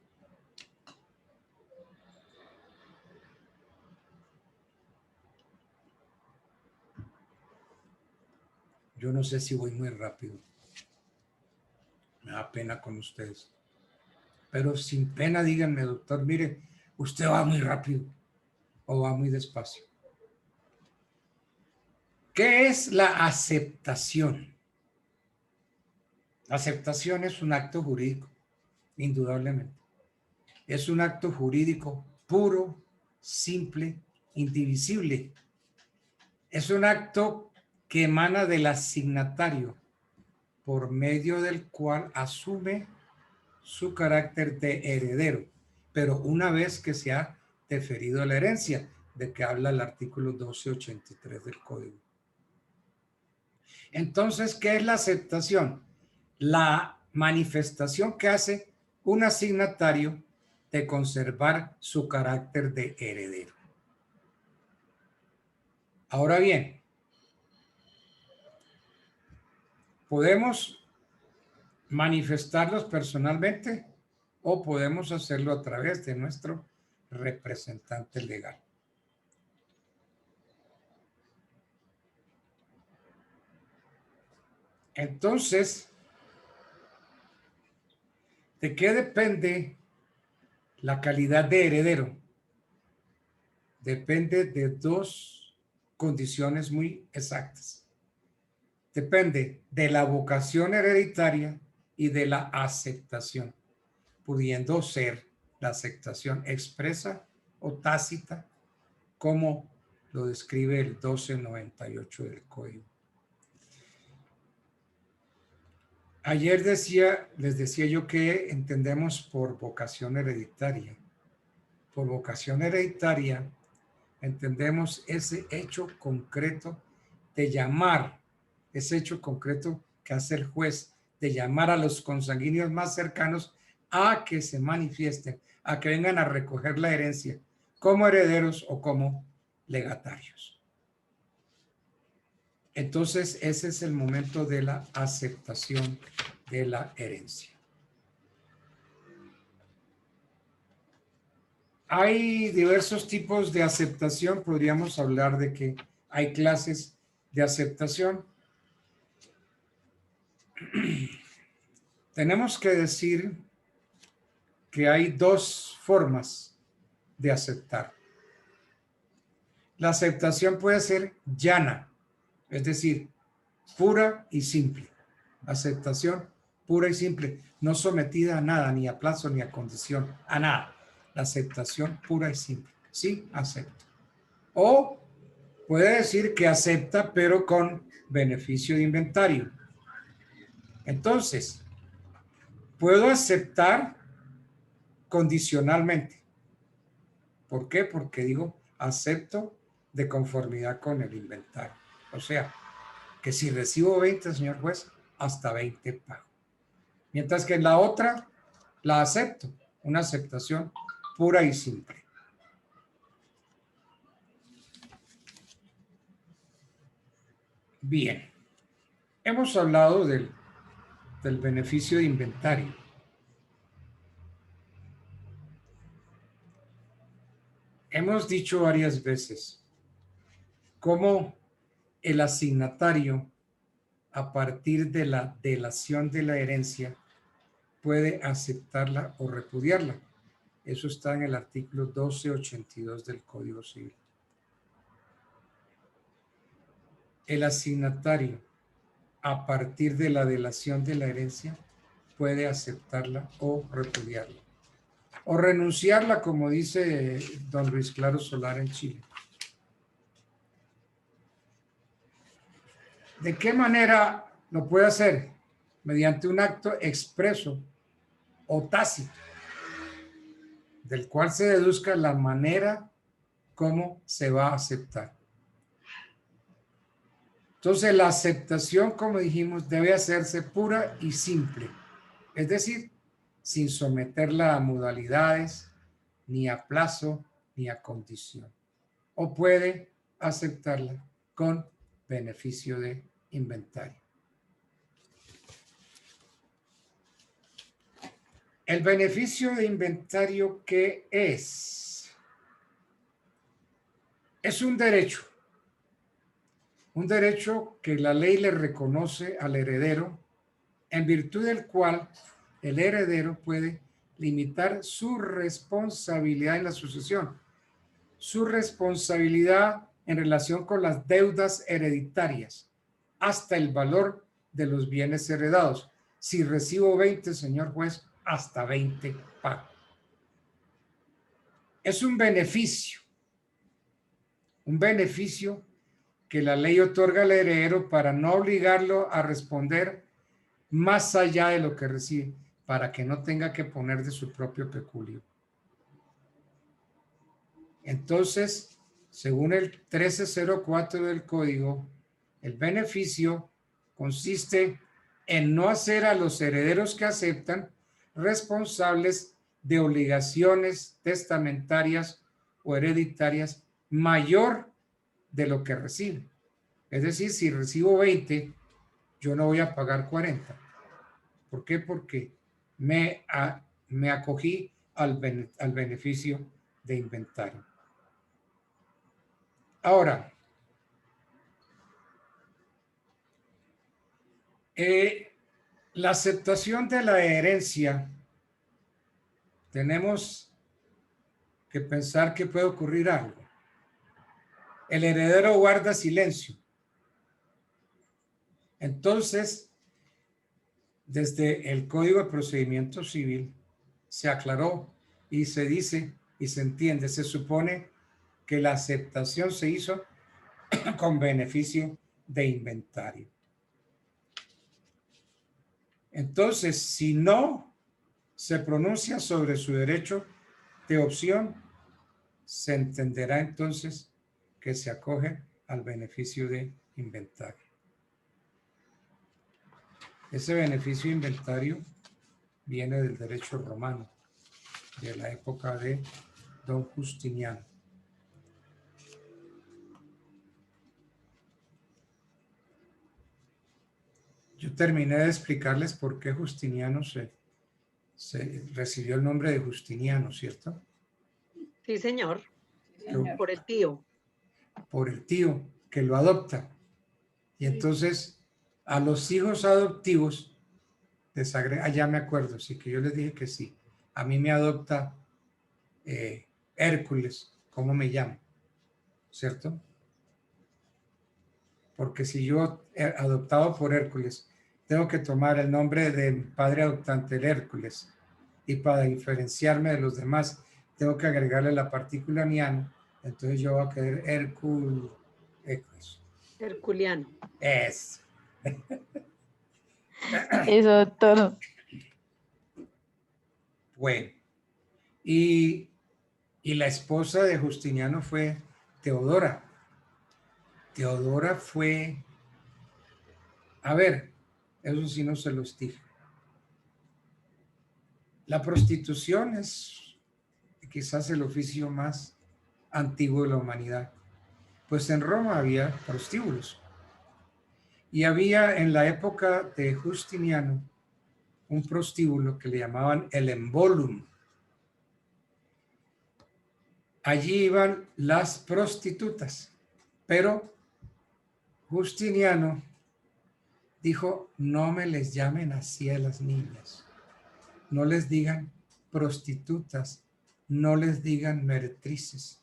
Yo no sé si voy muy rápido. Me da pena con ustedes. Pero sin pena díganme, doctor, mire, usted va muy rápido o va muy despacio. ¿Qué es la aceptación? La aceptación es un acto jurídico, indudablemente. Es un acto jurídico puro, simple, indivisible. Es un acto que emana del asignatario, por medio del cual asume su carácter de heredero, pero una vez que se ha deferido la herencia, de que habla el artículo 1283 del Código. Entonces, ¿qué es la aceptación? la manifestación que hace un asignatario de conservar su carácter de heredero. Ahora bien, podemos manifestarlos personalmente o podemos hacerlo a través de nuestro representante legal. Entonces, ¿de qué depende la calidad de heredero? Depende de dos condiciones muy exactas. Depende de la vocación hereditaria y de la aceptación, pudiendo ser la aceptación expresa o tácita, como lo describe el 1298 del Código. Ayer les decía yo que entendemos por vocación hereditaria. Por vocación hereditaria entendemos ese hecho concreto de llamar, ese hecho concreto que hace el juez, de llamar a los consanguíneos más cercanos a que se manifiesten, a que vengan a recoger la herencia como herederos o como legatarios. Entonces, ese es el momento de la aceptación de la herencia. Hay diversos tipos de aceptación. Podríamos hablar de que hay clases de aceptación. Tenemos que decir que hay dos formas de aceptar. La aceptación puede ser llana, es decir, pura y simple. Aceptación pura y simple, no sometida a nada, ni a plazo, ni a condición, a nada. La aceptación pura y simple. Sí, acepto. O puede decir que acepta, pero con beneficio de inventario. Entonces, puedo aceptar condicionalmente. ¿Por qué? Porque digo, acepto de conformidad con el inventario. O sea, que si recibo 20, señor juez, hasta 20 pago. Mientras que en la otra la acepto, una aceptación pura y simple. Bien, hemos hablado del beneficio de inventario. Hemos dicho varias veces cómo el asignatario, a partir de la delación de la herencia, puede aceptarla o repudiarla. Eso está en el artículo 1282 del Código Civil. El asignatario, a partir de la delación de la herencia, puede aceptarla o repudiarla. O renunciarla, como dice don Luis Claro Solar en Chile. ¿De qué manera lo puede hacer? Mediante un acto expreso o tácito, del cual se deduzca la manera como se va a aceptar. Entonces, la aceptación, como dijimos, debe hacerse pura y simple, es decir, sin someterla a modalidades, ni a plazo, ni a condición. O puede aceptarla con beneficio de inventario. El beneficio de inventario, ¿qué es? Es un derecho. Un derecho que la ley le reconoce al heredero, en virtud del cual el heredero puede limitar su responsabilidad en la sucesión, su responsabilidad en relación con las deudas hereditarias, hasta el valor de los bienes heredados. Si recibo 20, señor juez, hasta 20 pago. Es un beneficio que la ley otorga al heredero para no obligarlo a responder más allá de lo que recibe, para que no tenga que poner de su propio peculio. Entonces, según el 1304 del Código, el beneficio consiste en no hacer a los herederos que aceptan responsables de obligaciones testamentarias o hereditarias mayor de lo que reciben. Es decir, si recibo 20, yo no voy a pagar 40. ¿Por qué? Porque me acogí al beneficio de inventario. Ahora, la aceptación de la herencia, tenemos que pensar que puede ocurrir algo. El heredero guarda silencio. Entonces, desde el Código de Procedimiento Civil se aclaró y se dice y se entiende, se supone que la aceptación se hizo con beneficio de inventario. Entonces, si no se pronuncia sobre su derecho de opción, se entenderá entonces que se acoge al beneficio de inventario. Ese beneficio de inventario viene del derecho romano, de la época de Don Justiniano. Yo terminé de explicarles por qué Justiniano se recibió el nombre de Justiniano, ¿cierto? Sí, señor. Señor. Por el tío. Por el tío que lo adopta. Y entonces a los hijos adoptivos les agrega, ya me acuerdo, sí que yo les dije que sí. A mí me adopta Hércules, ¿cómo me llamo? ¿Cierto? Porque si yo adoptado por Hércules, tengo que tomar el nombre de mi padre adoptante, el Hércules, y para diferenciarme de los demás, tengo que agregarle la partícula niano, entonces yo voy a quedar Herculiano. Es. Eso, doctor. Bueno, y la esposa de Justiniano fue Teodora. Teodora fue, a ver, eso sí no se los dije. La prostitución es quizás el oficio más antiguo de la humanidad. Pues en Roma había prostíbulos. Y había en la época de Justiniano un prostíbulo que le llamaban el Embolum. Allí iban las prostitutas, pero Justiniano dijo, no me les llamen así a las niñas, no les digan prostitutas, no les digan meretrices,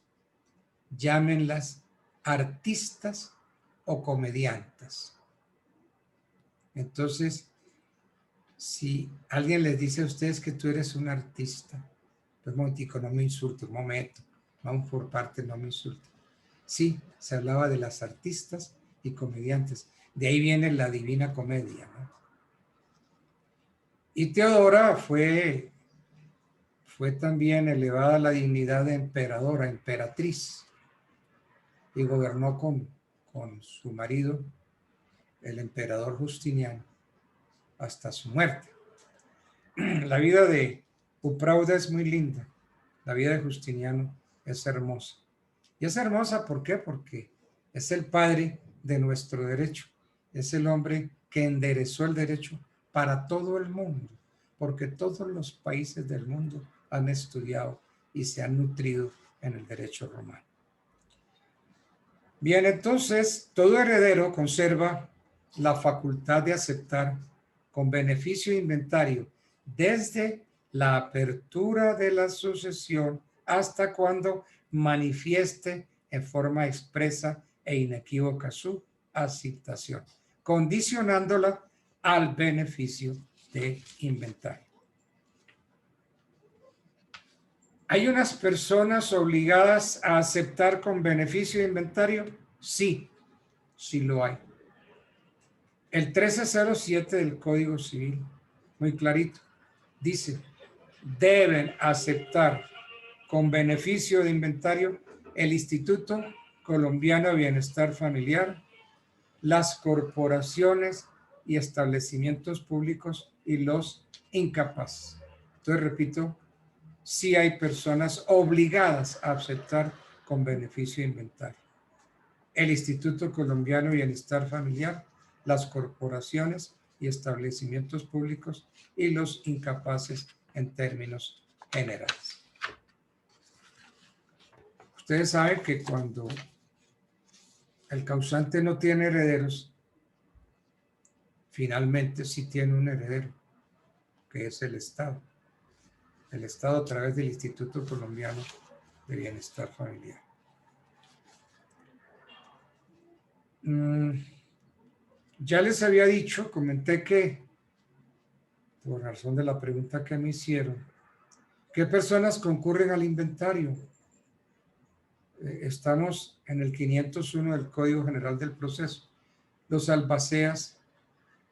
llámenlas artistas o comediantas. Entonces, si alguien les dice a ustedes que tú eres un artista, pues un momentico, no me insulte, un momento, vamos por parte, no me insulte. Sí, se hablaba de las artistas y comediantes. De ahí viene la Divina Comedia, ¿no? Y Teodora fue también elevada a la dignidad de emperadora, emperatriz, y gobernó con su marido, el emperador Justiniano, hasta su muerte. La vida de Uprauda es muy linda. La vida de Justiniano es hermosa. Y es hermosa, ¿por qué? Porque es el padre de nuestro derecho. Es el hombre que enderezó el derecho para todo el mundo, porque todos los países del mundo han estudiado y se han nutrido en el derecho romano. Bien, entonces, todo heredero conserva la facultad de aceptar con beneficio de inventario desde la apertura de la sucesión hasta cuando manifieste en forma expresa e inequívoca su aceptación, condicionándola al beneficio de inventario. ¿Hay unas personas obligadas a aceptar con beneficio de inventario? Sí, sí lo hay. El 1307 del Código Civil, muy clarito, dice, deben aceptar con beneficio de inventario el Instituto Colombiano de Bienestar Familiar, las corporaciones y establecimientos públicos y los incapaces. Entonces, repito, sí hay personas obligadas a aceptar con beneficio de inventario. El Instituto Colombiano de Bienestar Familiar, las corporaciones y establecimientos públicos y los incapaces en términos generales. Ustedes saben que cuando el causante no tiene herederos, finalmente sí tiene un heredero, que es el Estado. El Estado a través del Instituto Colombiano de Bienestar Familiar. Ya les había dicho, comenté que, por razón de la pregunta que me hicieron, ¿qué personas concurren al inventario? Estamos en el 501 del Código General del Proceso. Los albaceas,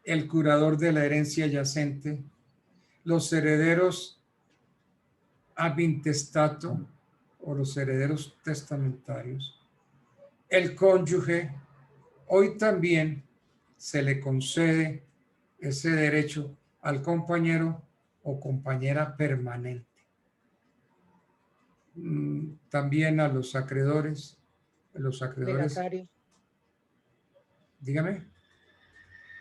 el curador de la herencia yacente, los herederos ab intestato o los herederos testamentarios, el cónyuge. Hoy también se le concede ese derecho al compañero o compañera permanente. También a los acreedores. Los acreedores. Legatarios. Dígame.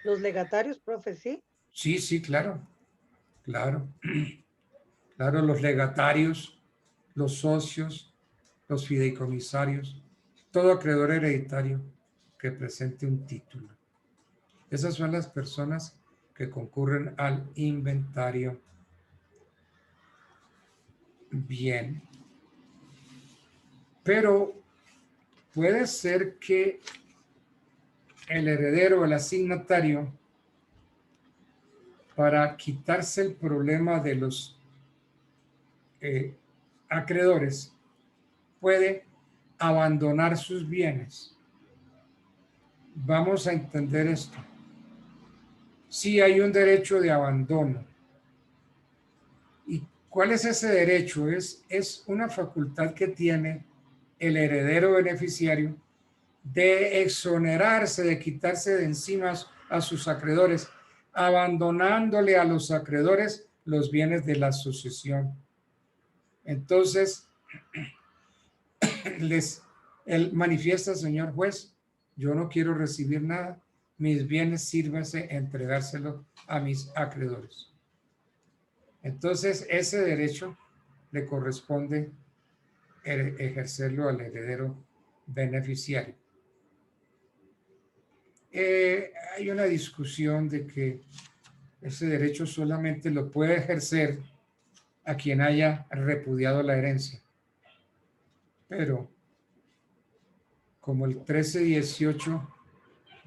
Los legatarios, profe, ¿sí? Sí, sí, claro. Claro. Claro, los legatarios, los socios, los fideicomisarios, todo acreedor hereditario que presente un título. Esas son las personas que concurren al inventario. Bien. Pero puede ser que el heredero, el asignatario, para quitarse el problema de los acreedores, puede abandonar sus bienes. Vamos a entender esto. Sí hay un derecho de abandono. ¿Y cuál es ese derecho? Es una facultad que tiene el heredero beneficiario de exonerarse, de quitarse de encima a sus acreedores, abandonándole a los acreedores los bienes de la sucesión. Entonces, él manifiesta, señor juez, yo no quiero recibir nada, mis bienes sírvanse entregárselo a mis acreedores. Entonces, ese derecho le corresponde ejercerlo al heredero beneficiario. Hay una discusión de que ese derecho solamente lo puede ejercer a quien haya repudiado la herencia. Pero como el 1318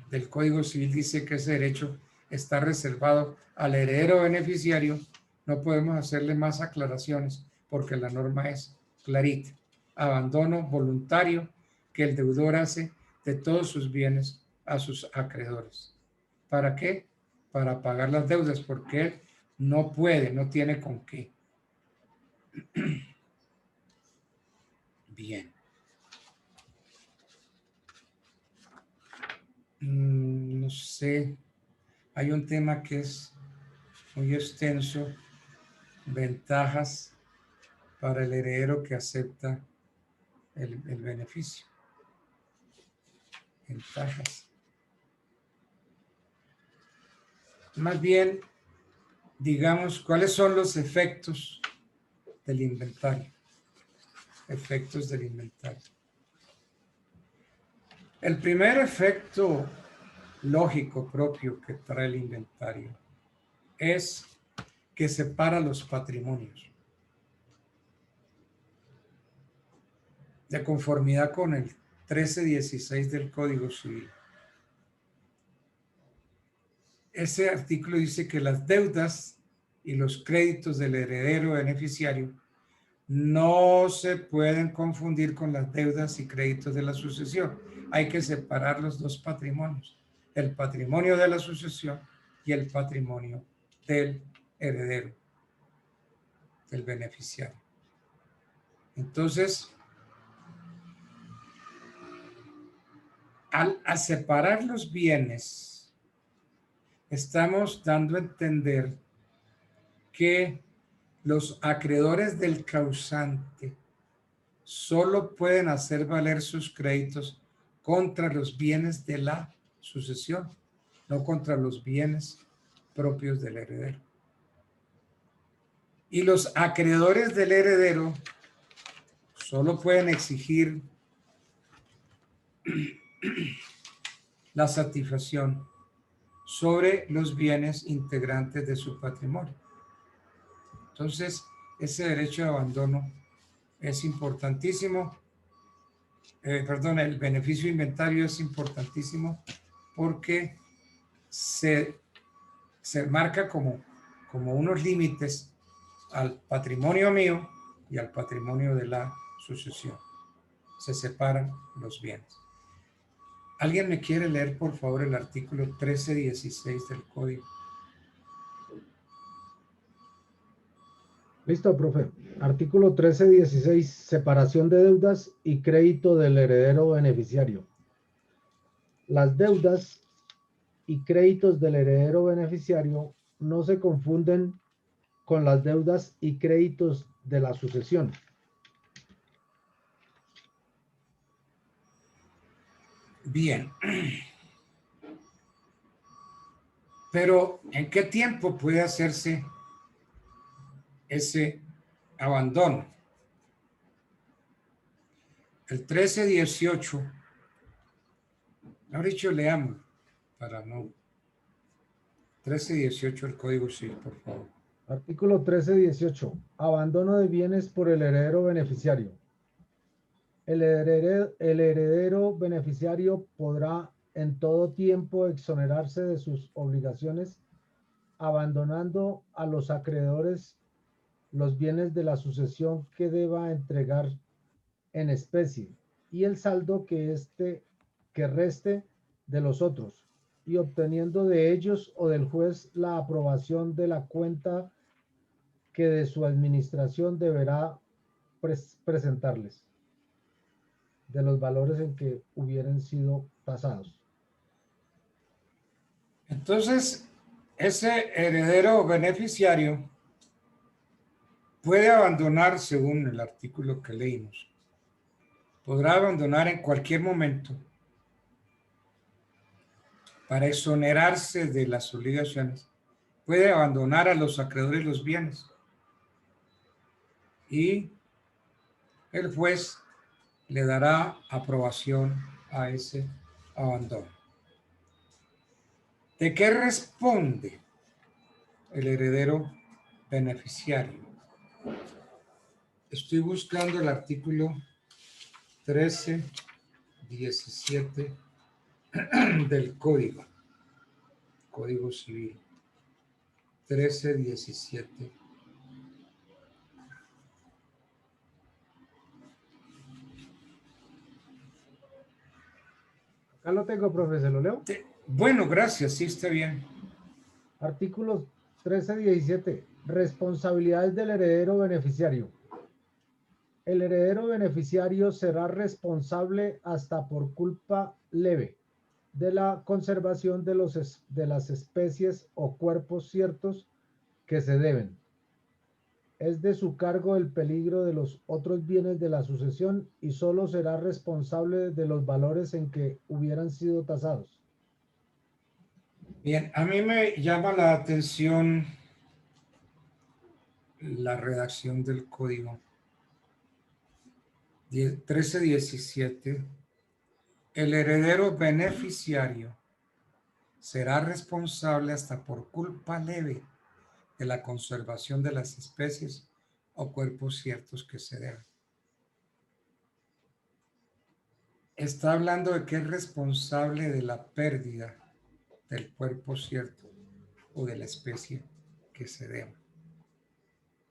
del Código Civil dice que ese derecho está reservado al heredero beneficiario, no podemos hacerle más aclaraciones porque la norma es clarita. Abandono voluntario que el deudor hace de todos sus bienes a sus acreedores. ¿Para qué? Para pagar las deudas, porque él no puede, no tiene con qué. Bien. No sé, hay un tema que es muy extenso, ventajas para el heredero que acepta el beneficio. Ventajas. Más bien, digamos, ¿cuáles son los efectos del inventario? Efectos del inventario. El primer efecto lógico propio que trae el inventario es que separa los patrimonios. De conformidad con el 1316 del Código Civil. Ese artículo dice que las deudas y los créditos del heredero beneficiario no se pueden confundir con las deudas y créditos de la sucesión. Hay que separar los dos patrimonios, el patrimonio de la sucesión y el patrimonio del heredero, del beneficiario. Entonces, al separar los bienes, estamos dando a entender que los acreedores del causante solo pueden hacer valer sus créditos contra los bienes de la sucesión, no contra los bienes propios del heredero. Y los acreedores del heredero solo pueden exigir la satisfacción sobre los bienes integrantes de su patrimonio. Entonces, ese derecho de abandono es importantísimo. El beneficio de inventario es importantísimo porque se marca como unos límites al patrimonio mío y al patrimonio de la sucesión. Se separan los bienes. ¿Alguien me quiere leer, por favor, el artículo 1316 del Código? Listo, profe. Artículo 1316, separación de deudas y crédito del heredero beneficiario. Las deudas y créditos del heredero beneficiario no se confunden con las deudas y créditos de la sucesión. Bien. Pero, ¿en qué tiempo puede hacerse ese abandono? El 1318, ahora dicho, leamos para no. 1318 el Código Civil, por favor. Artículo 1318. Abandono de bienes por el heredero beneficiario. El heredero beneficiario podrá en todo tiempo exonerarse de sus obligaciones, abandonando a los acreedores los bienes de la sucesión que deba entregar en especie y el saldo que reste de los otros, y obteniendo de ellos o del juez la aprobación de la cuenta que de su administración deberá presentarles, de los valores en que hubieran sido tasados. Entonces, ese heredero beneficiario puede abandonar, según el artículo que leímos, podrá abandonar en cualquier momento para exonerarse de las obligaciones. Puede abandonar a los acreedores los bienes y el juez le dará aprobación a ese abandono. ¿De qué responde el heredero beneficiario? Estoy buscando el artículo 1317 del Código Civil. 1317. Acá lo tengo, profe, ¿se lo leo? Bueno, gracias, sí está bien. Artículo 1317. Responsabilidades del heredero beneficiario. El heredero beneficiario será responsable hasta por culpa leve de la conservación de las especies o cuerpos ciertos que se deben. Es de su cargo el peligro de los otros bienes de la sucesión y solo será responsable de los valores en que hubieran sido tasados. Bien, a mí me llama la atención la redacción del Código 1317. El heredero beneficiario será responsable hasta por culpa leve de la conservación de las especies o cuerpos ciertos que se deban. Está hablando de que es responsable de la pérdida del cuerpo cierto o de la especie que se deba.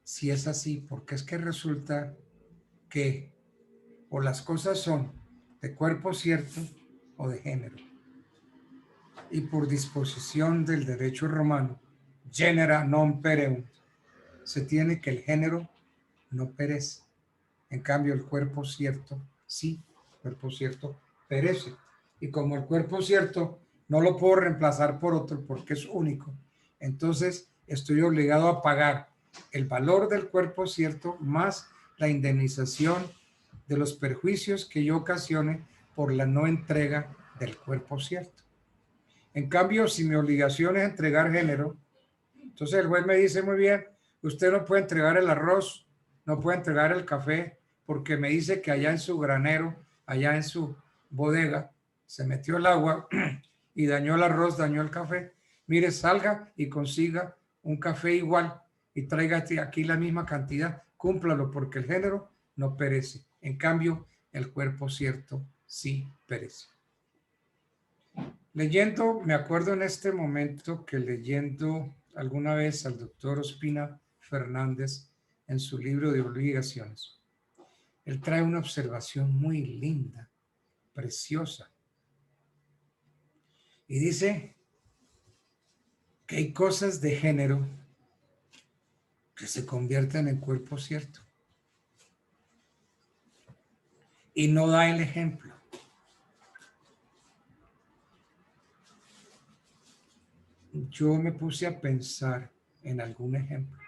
Si es así, porque es que resulta que o las cosas son de cuerpo cierto o de género. Y por disposición del derecho romano, genera non pereunt, se tiene que el género no perece. En cambio, el cuerpo cierto, sí, el cuerpo cierto perece. Y como el cuerpo cierto no lo puedo reemplazar por otro porque es único. Entonces estoy obligado a pagar el valor del cuerpo cierto más la indemnización de los perjuicios que yo ocasione por la no entrega del cuerpo cierto. En cambio, si mi obligación es entregar género, entonces el juez me dice, muy bien, usted no puede entregar el arroz, no puede entregar el café, porque me dice que allá en su granero, allá en su bodega, se metió el agua y dañó el arroz, dañó el café. Mire, salga y consiga un café igual y traiga aquí la misma cantidad, cúmplalo, porque el género no perece. En cambio, el cuerpo cierto sí perece. Leyendo, me acuerdo en este momento que leyendo alguna vez al doctor Ospina Fernández en su libro de obligaciones, él trae una observación muy linda, preciosa. Y dice que hay cosas de género que se convierten en cuerpo cierto. Y no da el ejemplo. Yo me puse a pensar en algún ejemplo.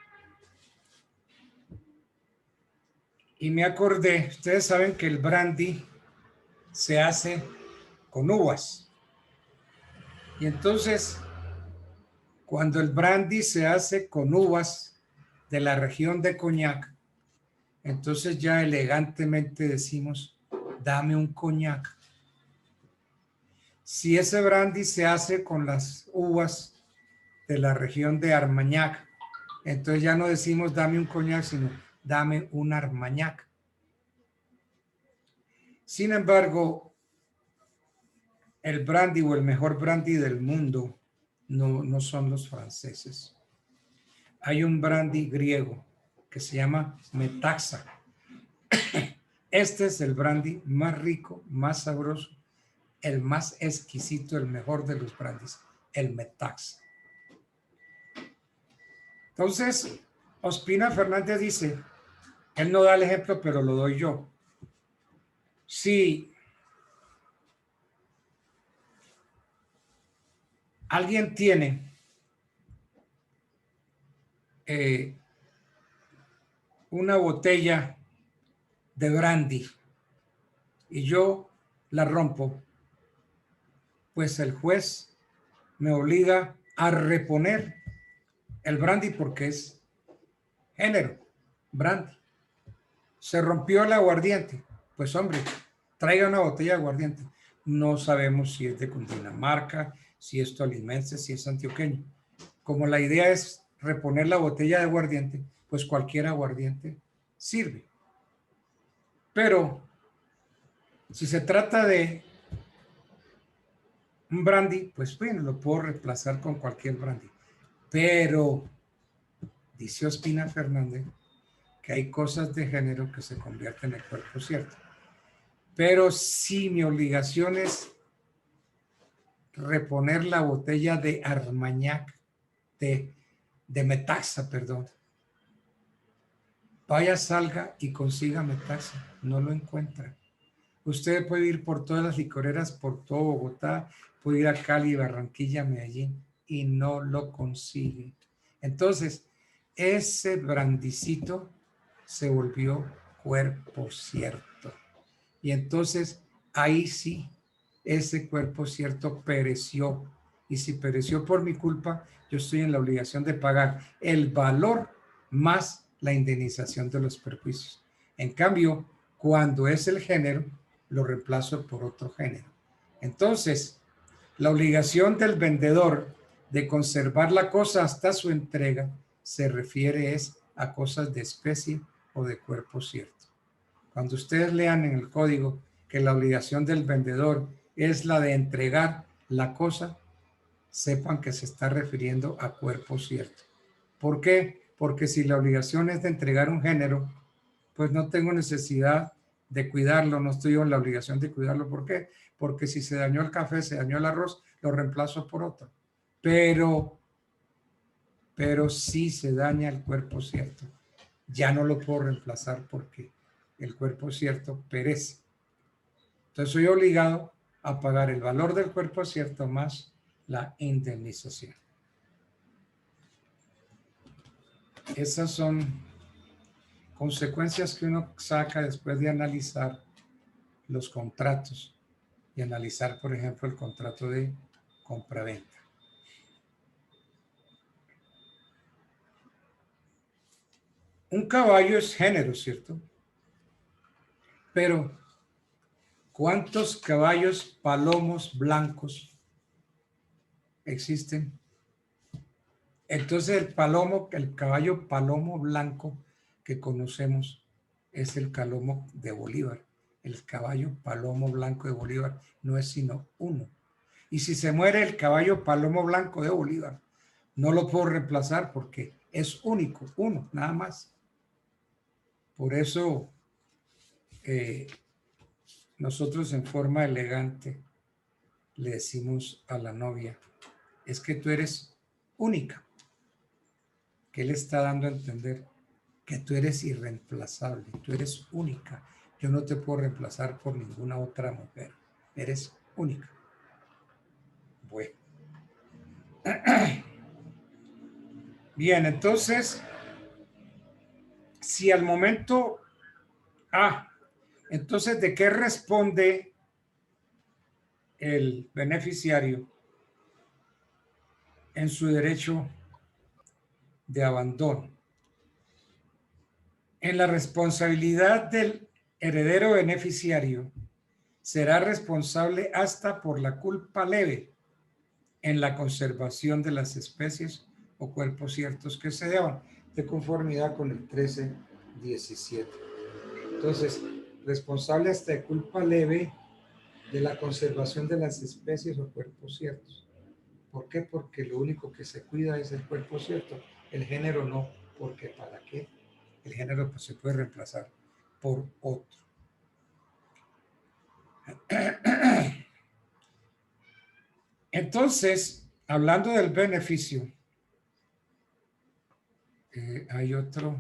Y me acordé, ustedes saben que el brandy se hace con uvas. Y entonces, cuando el brandy se hace con uvas de la región de Coñac, entonces ya elegantemente decimos, dame un coñac. Si ese brandy se hace con las uvas de la región de Armagnac, entonces ya no decimos dame un coñac, sino dame un Armagnac. Sin embargo, el brandy o el mejor brandy del mundo no son los franceses. Hay un brandy griego que se llama Metaxa. Este es el brandy más rico, más sabroso, el más exquisito, el mejor de los brandys, el Metaxa. Entonces, Ospina Fernández dice, él no da el ejemplo, pero lo doy yo. Si alguien tiene una botella de brandy y yo la rompo, pues el juez me obliga a reponer el brandy porque es género, brandy. Se rompió el aguardiente, pues hombre, traiga una botella de aguardiente. No sabemos si es de Cundinamarca, si es tolimense, si es antioqueño. Como la idea es reponer la botella de aguardiente, pues cualquier aguardiente sirve. Pero si se trata de un brandy, pues bueno, lo puedo reemplazar con cualquier brandy. Pero, dice Ospina Fernández, que hay cosas de género que se convierten en el cuerpo cierto. Pero si mi obligación es reponer la botella de Armagnac, de Metaxa, perdón, vaya, salga y consiga Metaxa, no lo encuentra. Usted puede ir por todas las licoreras, por todo Bogotá, puede ir a Cali, Barranquilla, Medellín, y no lo consigue. Entonces, ese brandicito se volvió cuerpo cierto. Y entonces, ahí sí, ese cuerpo cierto pereció. Y si pereció por mi culpa, yo estoy en la obligación de pagar el valor más la indemnización de los perjuicios. En cambio, cuando es el género, lo reemplazo por otro género. Entonces, la obligación del vendedor de conservar la cosa hasta su entrega se refiere a cosas de especie o de cuerpo cierto. Cuando ustedes lean en el código que la obligación del vendedor es la de entregar la cosa, sepan que se está refiriendo a cuerpo cierto. ¿Por qué? Porque si la obligación es de entregar un género, pues no tengo necesidad de cuidarlo, no estoy en la obligación de cuidarlo. ¿Por qué? Porque si se dañó el café, se dañó el arroz, lo reemplazo por otro. Pero si se daña el cuerpo cierto, ya no lo puedo reemplazar porque el cuerpo cierto perece. Entonces soy obligado a pagar el valor del cuerpo cierto más la indemnización. Esas son consecuencias que uno saca después de analizar los contratos y analizar, por ejemplo, el contrato de compraventa. Un caballo es género, ¿cierto? Pero, ¿cuántos caballos palomos blancos existen? Entonces el caballo palomo blanco que conocemos es el calomo de Bolívar. El caballo palomo blanco de Bolívar no es sino uno. Y si se muere el caballo palomo blanco de Bolívar, no lo puedo reemplazar porque es único, uno, nada más. Por eso nosotros en forma elegante le decimos a la novia, es que tú eres única. Que él está dando a entender que tú eres irreemplazable, tú eres única. Yo no te puedo reemplazar por ninguna otra mujer. Eres única. Bueno. Bien, entonces, si al momento... entonces, ¿de qué responde el beneficiario en su derecho de abandono? En la responsabilidad del heredero beneficiario será responsable hasta por la culpa leve en la conservación de las especies o cuerpos ciertos que se deban, de conformidad con el 1317. Entonces, responsable hasta de culpa leve de la conservación de las especies o cuerpos ciertos. ¿Por qué? Porque lo único que se cuida es el cuerpo cierto, el género no, porque ¿para qué? El género pues, se puede reemplazar por otro. Entonces, hablando del beneficio, hay otra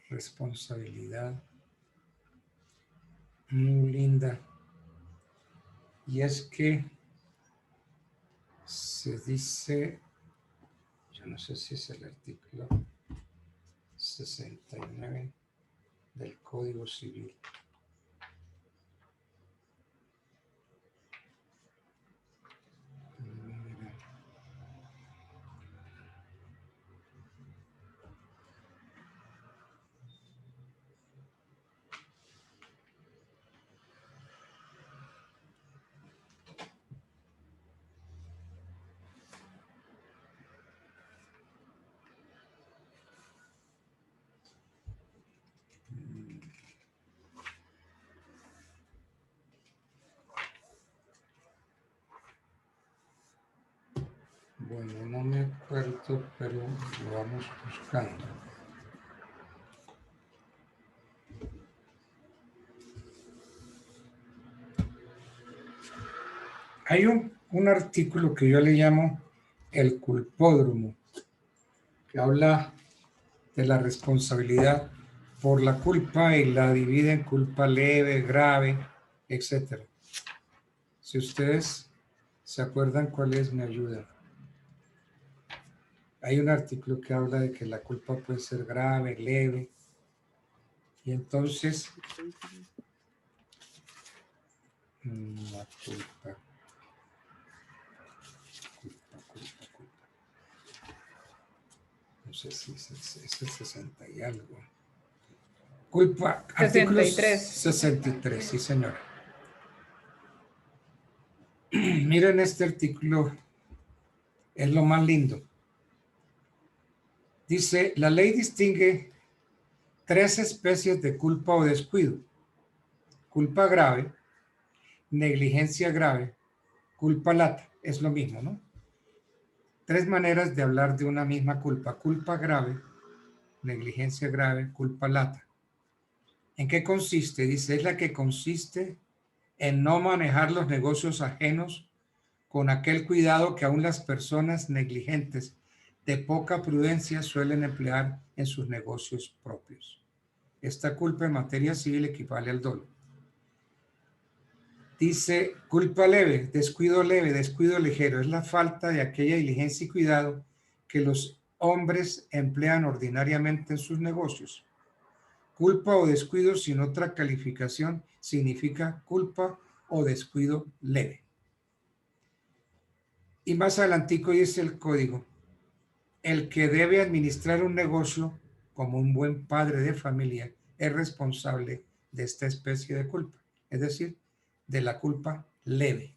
responsabilidad muy linda, y es que se dice, yo no sé si es el artículo 69 del Código Civil. Bueno, no me acuerdo, pero lo vamos buscando. Hay un artículo que yo le llamo el culpódromo, que habla de la responsabilidad por la culpa y la divide en culpa leve, grave, etc. Si ustedes se acuerdan cuál es, me ayudan. Hay un artículo que habla de que la culpa puede ser grave, leve, y entonces la culpa. No sé si es el 60 y algo. Culpa, 63. 63, sí señora. Miren este artículo, es lo más lindo. Dice, la ley distingue 3 especies de culpa o descuido. Culpa grave, negligencia grave, culpa lata. Es lo mismo, ¿no? 3 maneras de hablar de una misma culpa. Culpa grave, negligencia grave, culpa lata. ¿En qué consiste? Dice, es la que consiste en no manejar los negocios ajenos con aquel cuidado que aún las personas negligentes de poca prudencia suelen emplear en sus negocios propios. Esta culpa en materia civil equivale al dolo. Dice, culpa leve, descuido ligero. Es la falta de aquella diligencia y cuidado que los hombres emplean ordinariamente en sus negocios. Culpa o descuido sin otra calificación significa culpa o descuido leve. Y más adelantico dice el código, el que debe administrar un negocio como un buen padre de familia es responsable de esta especie de culpa, es decir, de la culpa leve.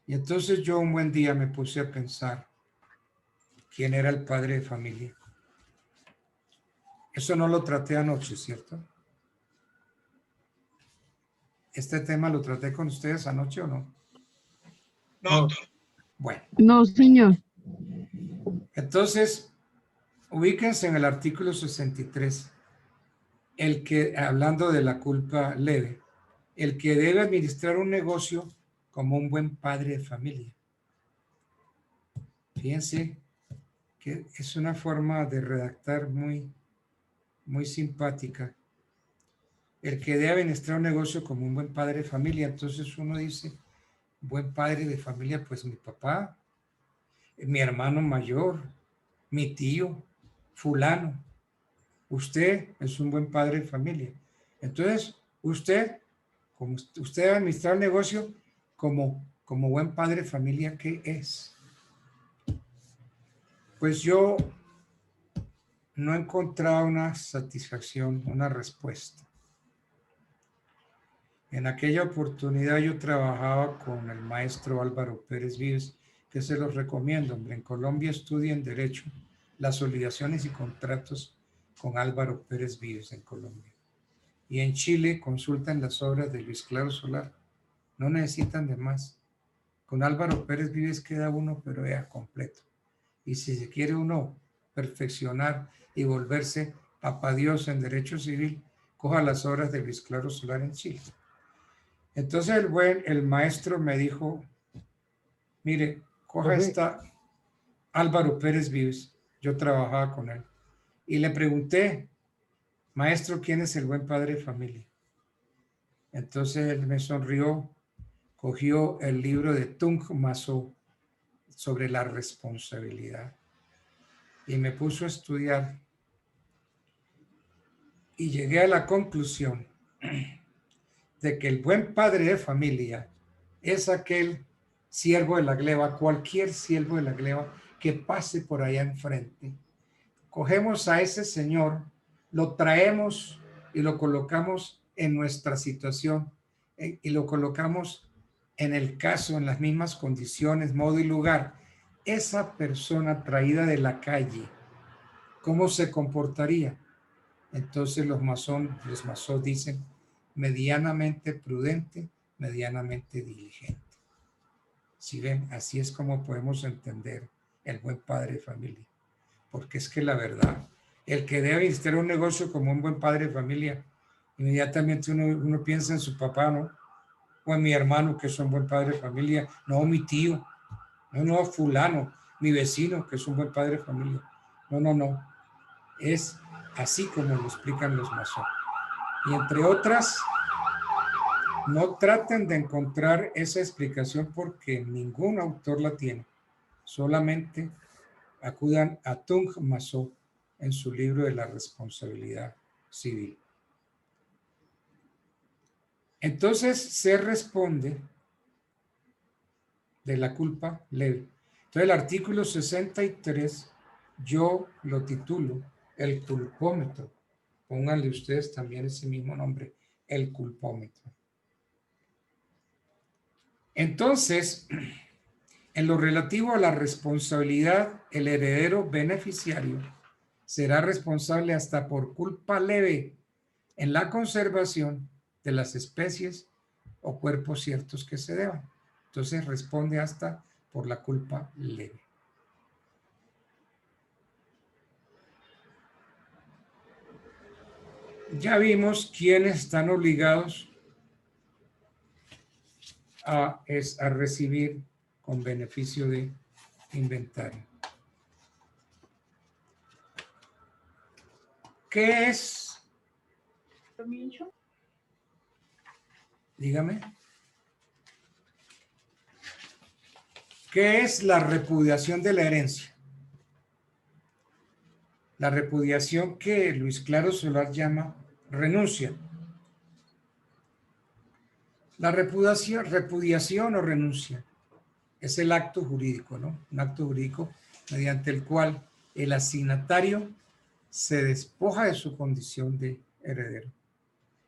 Y entonces yo un buen día me puse a pensar quién era el padre de familia. Eso no lo traté anoche, ¿cierto? ¿Este tema lo traté con ustedes anoche o no? No, Bueno. No, señor. Entonces, ubíquense en el artículo 63, el que, hablando de la culpa leve, el que debe administrar un negocio como un buen padre de familia. Fíjense que es una forma de redactar muy simpática. El que debe administrar un negocio como un buen padre de familia. Entonces uno dice, buen padre de familia, pues mi papá, mi hermano mayor, mi tío, fulano. Usted es un buen padre de familia. Entonces, usted, como usted debe administrar el negocio como buen padre de familia, ¿qué es? Pues yo no he encontrado una satisfacción, una respuesta. En aquella oportunidad yo trabajaba con el maestro Álvaro Pérez Vives, que se los recomiendo, hombre. En Colombia estudien Derecho, las obligaciones y contratos con Álvaro Pérez Vives en Colombia. Y en Chile consultan las obras de Luis Claro Solar. No necesitan de más. Con Álvaro Pérez Vives queda uno, pero ya completo. Y si se quiere uno perfeccionar y volverse papá Dios en Derecho Civil, coja las obras de Luis Claro Solar en Chile. Entonces el maestro me dijo, mire, coja esta Álvaro Pérez Vives, yo trabajaba con él, y le pregunté, maestro, ¿quién es el buen padre de familia? Entonces él me sonrió, cogió el libro de Tung Maso sobre la responsabilidad y me puso a estudiar y llegué a la conclusión de que el buen padre de familia es aquel siervo de la gleba, cualquier siervo de la gleba que pase por allá enfrente. Cogemos a ese señor, lo traemos y lo colocamos en nuestra situación y lo colocamos en el caso, en las mismas condiciones, modo y lugar. Esa persona traída de la calle, ¿cómo se comportaría? Entonces los masones dicen medianamente prudente, medianamente diligente. Si ven, así es como podemos entender el buen padre de familia. Porque es que la verdad, el que debe administrar un negocio como un buen padre de familia, inmediatamente uno piensa en su papá, ¿no? O en mi hermano, que es un buen padre de familia. No, mi tío. No, fulano, mi vecino, que es un buen padre de familia. No. Es así como lo explican los masones. Y entre otras, no traten de encontrar esa explicación porque ningún autor la tiene. Solamente acudan a Tung Maso en su libro de la responsabilidad civil. Entonces se responde de la culpa leve. Entonces el artículo 63 yo lo titulo el culpómetro. Pónganle ustedes también ese mismo nombre, el culpómetro. Entonces, en lo relativo a la responsabilidad, el heredero beneficiario será responsable hasta por culpa leve en la conservación de las especies o cuerpos ciertos que se deban. Entonces responde hasta por la culpa leve. Ya vimos quiénes están obligados a recibir con beneficio de inventario. ¿Qué es Dígame. ¿Qué es la repudiación de la herencia? La repudiación que Luis Claro Solar llama renuncia. La repudiación o renuncia es el acto jurídico, ¿no? Un acto jurídico mediante el cual el asignatario se despoja de su condición de heredero.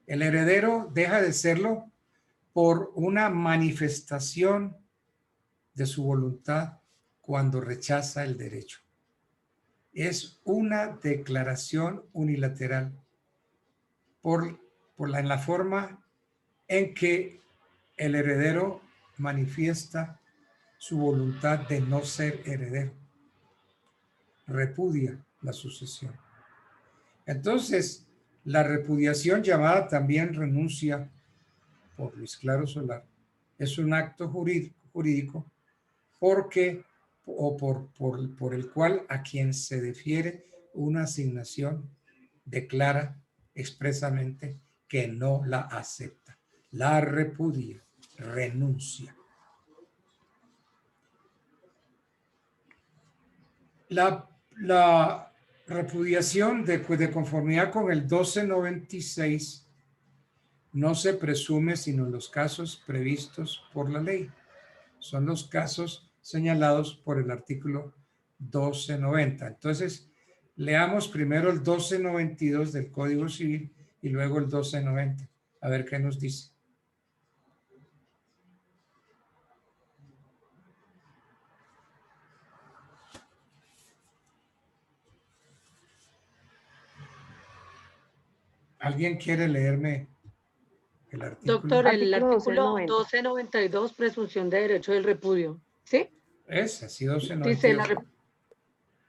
El heredero deja de serlo por una manifestación de su voluntad cuando rechaza el derecho. Es una declaración unilateral en la forma en que el heredero manifiesta su voluntad de no ser heredero. Repudia la sucesión. Entonces, la repudiación, llamada también renuncia por Luis Claro Solar, es un acto jurídico porque por el cual a quien se defiere una asignación declara expresamente que no la acepta, la repudia, renuncia. La repudiación de conformidad con el 1296 no se presume sino en los casos previstos por la ley. Son los casos señalados por el artículo 1290. Entonces, leamos primero el 1292 del Código Civil y luego el 1290. A ver qué nos dice. ¿Alguien quiere leerme el artículo? Doctor, el artículo 1290. 1292, presunción de derecho del repudio. ¿Sí? Es así, 1292. Dice,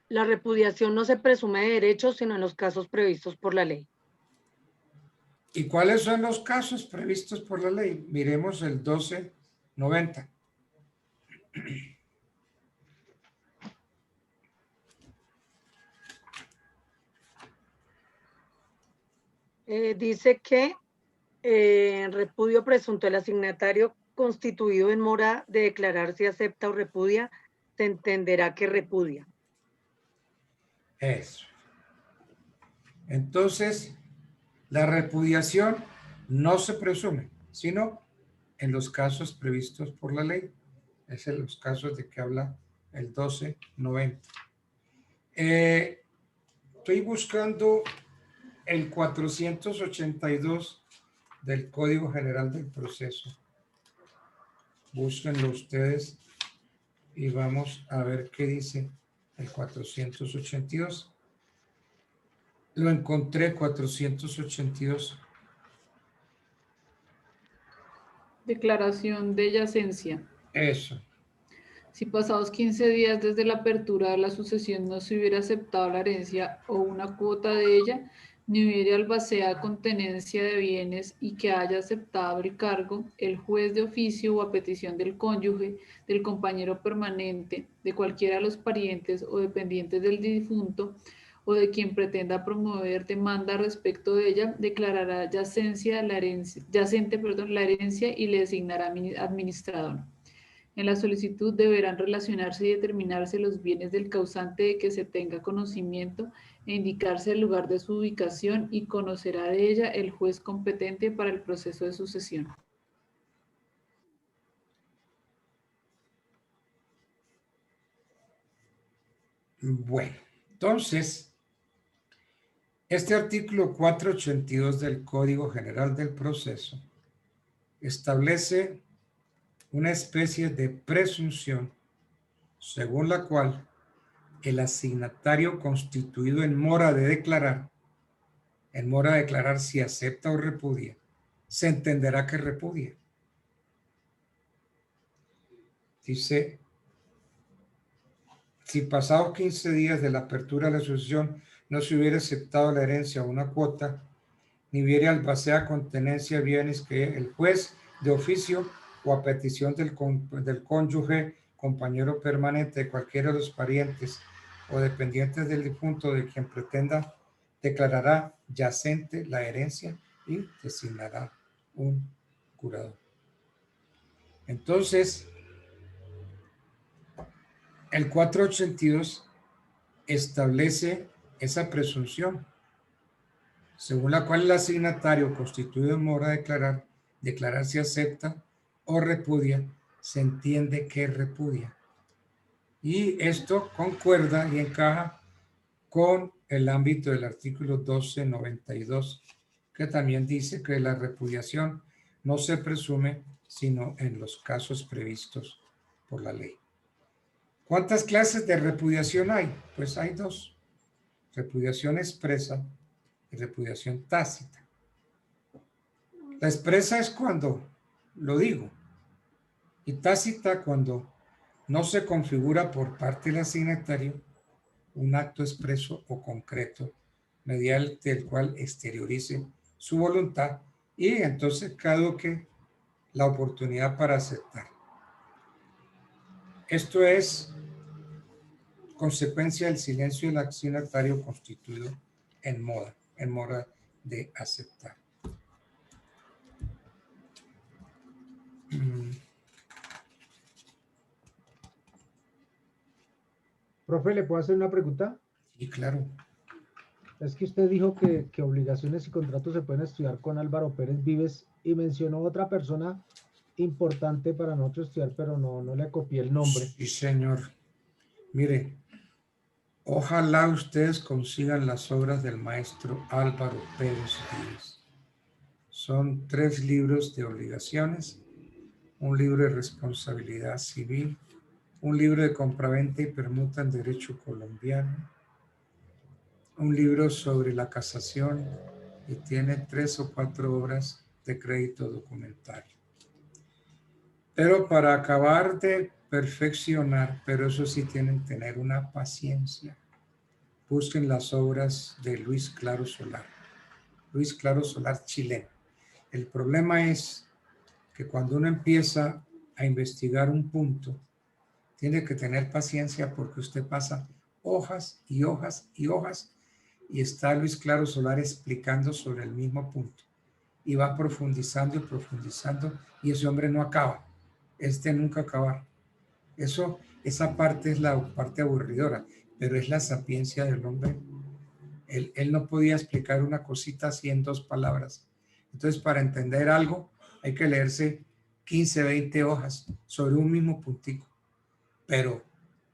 la repudiación no se presume de derecho, sino en los casos previstos por la ley. ¿Y cuáles son los casos previstos por la ley? Miremos el 1290. Dice que repudio presunto del asignatario constituido en mora de declarar si acepta o repudia, se entenderá que repudia. Eso. Entonces, la repudiación no se presume, sino en los casos previstos por la ley. Es en los casos de que habla el 1290. Estoy buscando el 482 del Código General del Proceso. Búsquenlo ustedes y vamos a ver qué dice el 482. Lo encontré, 482. Declaración de yacencia. Eso. Si pasados 15 días desde la apertura de la sucesión no se hubiera aceptado la herencia o una cuota de ella, ni hubiera albaceada con tenencia de bienes y que haya aceptado el cargo, el juez de oficio o a petición del cónyuge, del compañero permanente, de cualquiera de los parientes o dependientes del difunto o de quien pretenda promover demanda respecto de ella, declarará yacente la herencia y le designará administrador. En la solicitud deberán relacionarse y determinarse los bienes del causante de que se tenga conocimiento e indicarse el lugar de su ubicación y conocerá de ella el juez competente para el proceso de sucesión. Bueno, entonces, este artículo 482 del Código General del Proceso establece una especie de presunción según la cual el asignatario constituido en mora de declarar si acepta o repudia, se entenderá que repudia. Dice, si pasados 15 días de la apertura de la sucesión no se hubiera aceptado la herencia o una cuota, ni hubiera albaceada con tenencia de bienes que el juez de oficio o a petición del cónyuge, compañero permanente de cualquiera de los parientes o dependientes del difunto de quien pretenda, declarará yacente la herencia y designará un procurador. Entonces, el 482 establece esa presunción, según la cual el asignatario constituido en mora a declarar si acepta o repudia, se entiende que repudia. Y esto concuerda y encaja con el ámbito del artículo 1292, que también dice que la repudiación no se presume sino en los casos previstos por la ley. ¿Cuántas clases de repudiación hay? Pues hay dos: repudiación expresa y repudiación tácita. La expresa es cuando lo digo, y tácita cuando no se configura por parte del asignatario un acto expreso o concreto mediante el cual exteriorice su voluntad y entonces caduque la oportunidad para aceptar. Esto es consecuencia del silencio del asignatario constituido en mora de aceptar. Profe, ¿le puedo hacer una pregunta? Sí, claro. Es que usted dijo que obligaciones y contratos se pueden estudiar con Álvaro Pérez Vives y mencionó otra persona importante para nosotros estudiar, pero no le copié el nombre. Sí, señor. Mire, ojalá ustedes consigan las obras del maestro Álvaro Pérez Vives. Son 3 libros de obligaciones, un libro de responsabilidad civil, un libro de compraventa y permuta en derecho colombiano, un libro sobre la casación y tiene 3 o 4 obras de crédito documentario. Pero para acabar de perfeccionar, pero eso sí tienen que tener una paciencia, busquen las obras de Luis Claro Solar. Luis Claro Solar, chileno. El problema es que cuando uno empieza a investigar un punto, tiene que tener paciencia porque usted pasa hojas y hojas y hojas y está Luis Claro Solar explicando sobre el mismo punto y va profundizando y profundizando y ese hombre no acaba, nunca acabar. Esa parte es la parte aburridora, pero es la sapiencia del hombre. Él no podía explicar una cosita así en 2 palabras. Entonces, para entender algo, hay que leerse 15, 20 hojas sobre un mismo puntico. Pero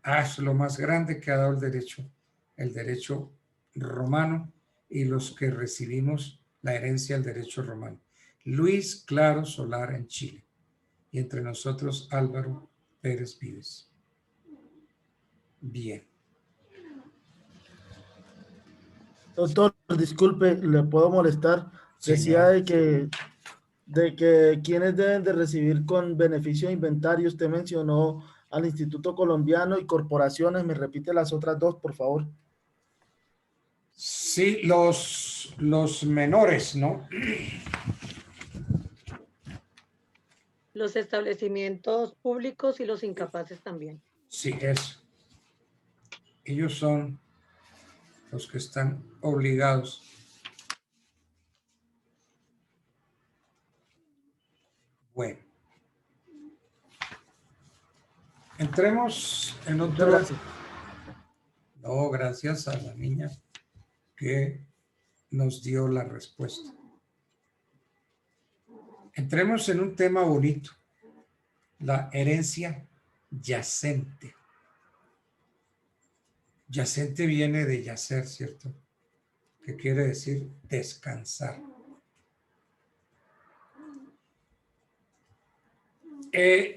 es lo más grande que ha dado el derecho romano y los que recibimos la herencia del derecho romano. Luis Claro Solar en Chile y entre nosotros Álvaro Pérez Vives. Bien. Doctor, disculpe, ¿le puedo molestar? Señor. Decía de que quienes deben de recibir con beneficio de inventario, usted mencionó al Instituto Colombiano y corporaciones. ¿Me repite las otras 2, por favor? Sí, los menores, ¿no? Los establecimientos públicos y los incapaces también. Sí, eso. Ellos son los que están obligados. Bueno. Entremos en otro... Gracias. No, gracias a la niña que nos dio la respuesta. Entremos en un tema bonito, la herencia yacente. Yacente viene de yacer, ¿cierto? Que quiere decir descansar.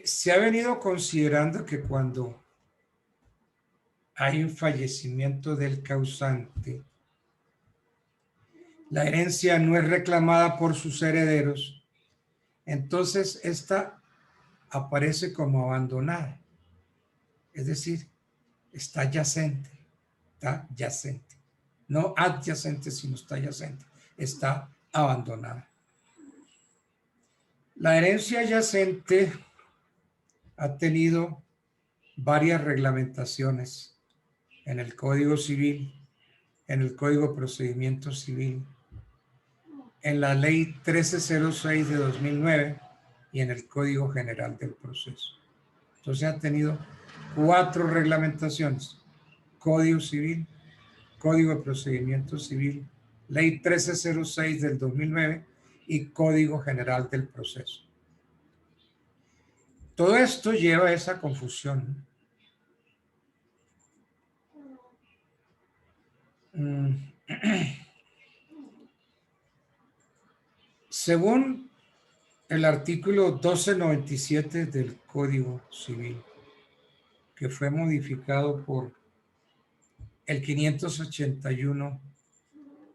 Se ha venido considerando que cuando hay un fallecimiento del causante, la herencia no es reclamada por sus herederos, entonces esta aparece como abandonada. Es decir, está yacente, no adyacente, sino está yacente, está abandonada. La herencia yacente ha tenido varias reglamentaciones en el Código Civil, en el Código de Procedimiento Civil, en la Ley 1306 de 2009 y en el Código General del Proceso. Entonces ha tenido 4 reglamentaciones: Código Civil, Código de Procedimiento Civil, Ley 1306 del 2009 y Código General del Proceso. Todo esto lleva a esa confusión. Según el artículo 1297 del Código Civil, que fue modificado por el 581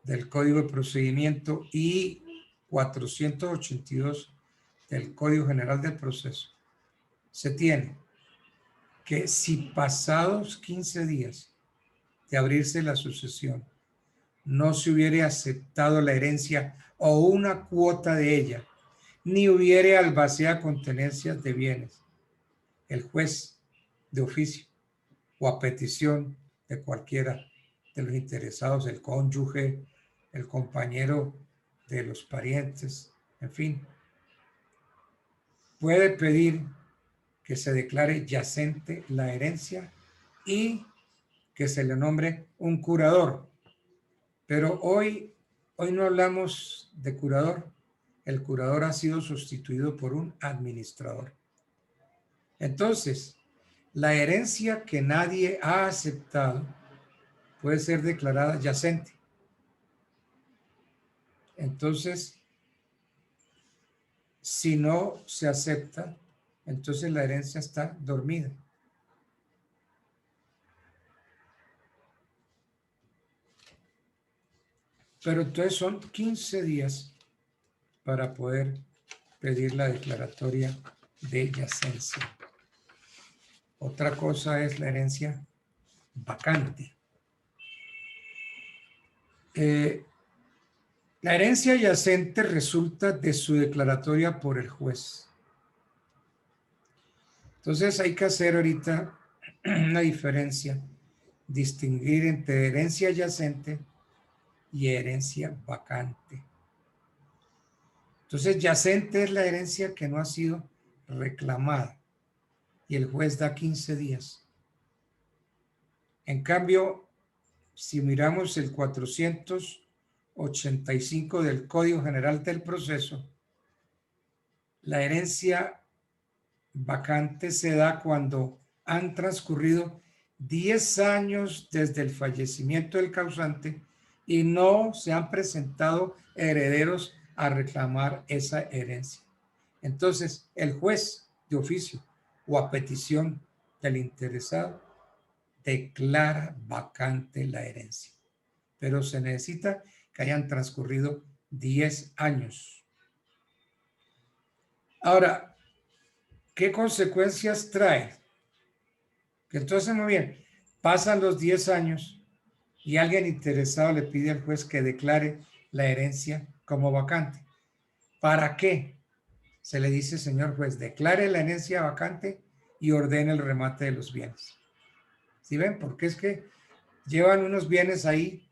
del Código de Procedimiento y 482 del Código General del Proceso, se tiene que si pasados 15 días de abrirse la sucesión no se hubiere aceptado la herencia o una cuota de ella, ni hubiere albacea con tenencias de bienes, el juez de oficio o a petición de cualquiera de los interesados, el cónyuge, el compañero de los parientes, en fin, puede pedir que se declare yacente la herencia y que se le nombre un curador. Pero hoy no hablamos de curador. El curador ha sido sustituido por un administrador. Entonces, la herencia que nadie ha aceptado puede ser declarada yacente. Entonces, si no se acepta, entonces la herencia está dormida. Pero entonces son 15 días para poder pedir la declaratoria de yacencia. Otra cosa es la herencia vacante. La herencia yacente resulta de su declaratoria por el juez. Entonces hay que hacer ahorita una diferencia, distinguir entre herencia yacente y herencia vacante. Entonces yacente es la herencia que no ha sido reclamada y el juez da 15 días. En cambio, si miramos el 485 del Código General del Proceso, la herencia vacante se da cuando han transcurrido 10 años desde el fallecimiento del causante y no se han presentado herederos a reclamar esa herencia. Entonces, el juez de oficio o a petición del interesado declara vacante la herencia, pero se necesita que hayan transcurrido 10 años. Ahora, ¿qué consecuencias trae? Que entonces, muy bien, pasan los 10 años y alguien interesado le pide al juez que declare la herencia como vacante. ¿Para qué? Se le dice, señor juez, declare la herencia vacante y ordene el remate de los bienes. ¿Sí ven? Porque es que llevan unos bienes ahí